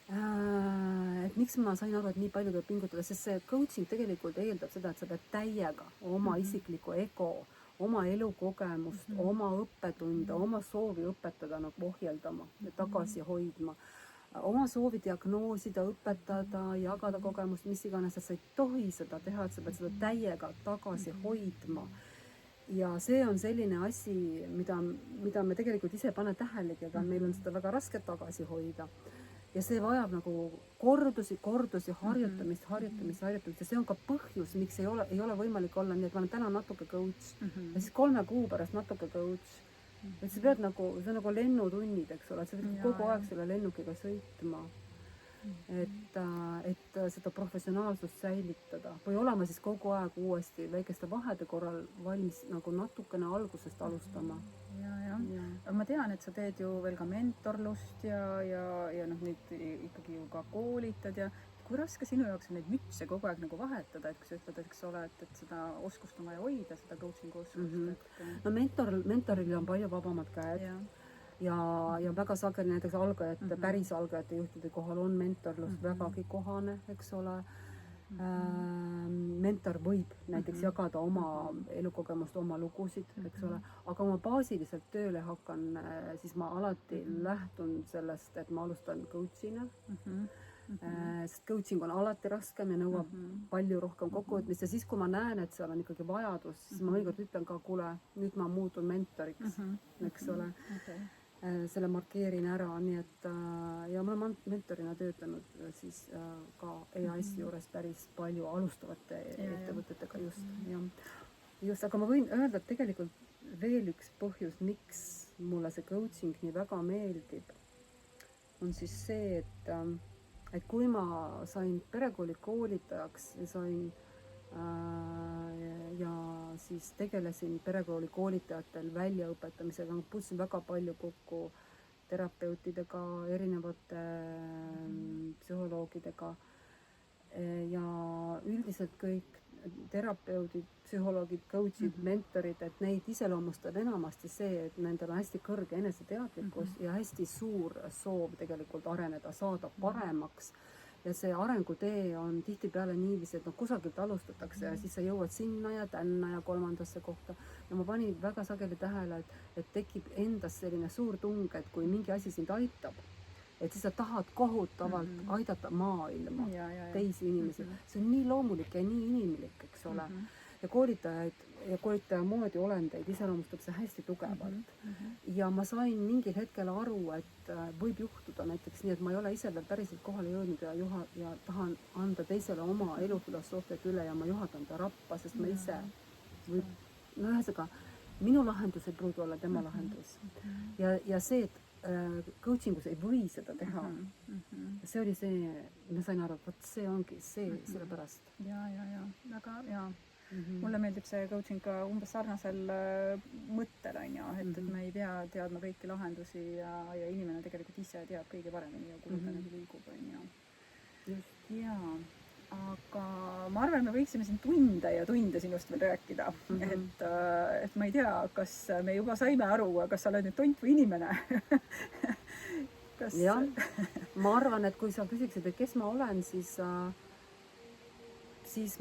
Et miks ma sain aru, et nii palju tuleb pingutada, sest see coaching tegelikult eeldab seda, et sa pead täiega oma isiklikku ego, oma elukogemust, oma õppetunde, oma soovi õpetada nagu ohjeldama ja tagasi hoidma. Oma soovi diagnoosida, õpetada, jagada kogemust, mis iganes, et sa ei tohi seda teha, et sa pead seda täiega tagasi hoidma. Ja see on selline asi, mida me tegelikult ise pane tähelegi, aga meil on seda väga raske tagasi hoida. Ja see vajab nagu kordusi harjutamist ja see on ka põhjus, miks ei ole võimalik olla nii, et ma olen täna natuke coach ja siis 3 kuu pärast natuke coach. Et sa pead nagu, see on nagu lennutunnid, eks ole, et sa pead kogu aeg selle lennukiga sõitma. Et seda professionaalsust säilitada või olema siis kogu aeg uuesti väikeste vahede korral valmis nagu natukene algusest alustama. Ja ma tean, et sa teed ju veel ka mentorlust ja noh, nüüd ikkagi ju ka koolitad ja kui raske sinu jaoks on neid mütse kogu aeg nagu vahetada, et kui sa ütled, eks ole, et seda oskust on vaja hoida, seda coaching'u oskust. No mentoril on palju vabamad käed ja väga sageli näiteks algajate, päris algajate juhtide kohal on mentorlus vägagi kohane, eks ole. Mentor võib näiteks jagada oma elukogemust, oma lugusid, eks ole, aga oma baasiliselt tööle hakkan, siis ma alati lähtun sellest, et ma alustan coach'ina, sest coaching on alati raskem ja nõuab palju rohkem kokkuvõtmist ja siis, kui ma näen, et seal on ikkagi vajadus, siis ma mõnikord ütlen ka, kuule, nüüd ma muutun mentoriks, eks ole. Selle markeerin ära, nii et ja ma olen mentorina töötanud siis ka EAS juures päris palju alustavate ettevõtetega just, aga ma võin öelda, et tegelikult veel üks põhjus, miks mulle see coaching nii väga meeldib, on siis see, et kui ma sain perekooli koolitajaks ja siis tegelesin perekooli koolitajatel väljaõpetamisega, ma puutusin väga palju kokku terapeutidega, erinevate psühholoogidega ja üldiselt kõik terapeudid, psühholoogid, coach'id, mentorid, et neid iseloomustab enamasti see, et nendel on hästi kõrge eneseteadlikkus ja hästi suur soov tegelikult areneda, saada paremaks. Ja see arengutee on tihtipeale niiviisi, et kusagilt alustatakse ja siis sa jõuad sinna ja tänna ja 3. kohta. Ja ma panin väga sageli tähele, et tekib endas selline suur tung, et kui mingi asi sind aitab, et siis sa tahad kohutavalt aidata maailma, teisi inimesi. See on nii loomulik ja nii inimlik, eks ole. ja koolitaja moodi olendeid iseloomustab see hästi tugevalt. Ja ma sain mingil hetkel aru, et võib juhtuda näiteks nii, et ma ei ole ise veel päriselt kohale jõudnud ja tahan anda teisele oma elufilosoofiat üle ja ma juhatan ta rappa, sest ma ise võib, no ühesõnaga, minu lahendus ei pruugi olla tema lahendus. Ja see, et coaching us ei või seda teha, see oli see, ma sain aru, et vot see ongi see sellepärast. Ja, väga hea. Mulle meeldib see coaching ka umbes sarnasel mõttel, on ju, et me ei pea teadma kõiki lahendusi ja inimene tegelikult ise teab kõige paremini ja kuhu ta nagu liigub, on ju. Jaa, aga ma arvan, me võiksime siin tunde ja tunde sinust veel rääkida. Et ma ei tea, kas me juba saime aru, kas sa oled nüüd tont või inimene? Jah, ma arvan, et kui sa küsiksid, et kes ma olen, siis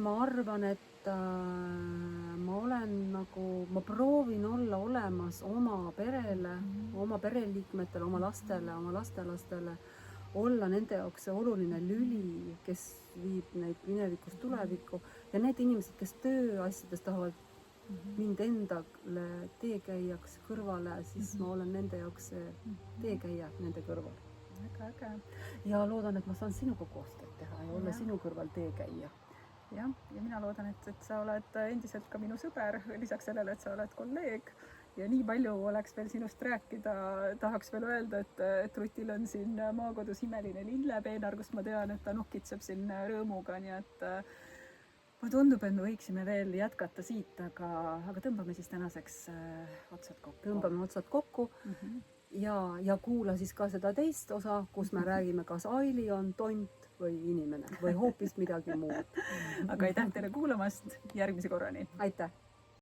ma arvan, et ma olen nagu, ma proovin olla olemas oma perele, oma pereliikmetele, oma lastele, oma lastelastele, olla nende jaoks see oluline lüli, kes viib neid minevikust tulevikku ja need inimesed, kes tööasjades tahavad mind endale teekäijaks kõrvale, siis ma olen nende jaoks see teekäija nende kõrval. Väga äge. Ja loodan, et ma saan sinuga koostööd teha ja olla sinu kõrval teekäija. Ja mina loodan, et sa oled endiselt ka minu sõber, lisaks sellele, et sa oled kolleeg. Ja nii palju oleks veel sinust rääkida. Tahaks veel öelda, et Rutil on siin maakodus imeline lillepeenar, kus ma tean, et ta nuhkitseb siin rõõmuga, nii et mulle tundub, et me võiksime veel jätkata siit, aga tõmbame siis tänaseks otsad kokku. Tõmbame otsad kokku ja kuula siis ka seda teist osa, kus me räägime, kas Aili on tont või inimene või hoopis midagi muud. Aga aitäh teile kuulamast, järgmise korrani! Aitäh!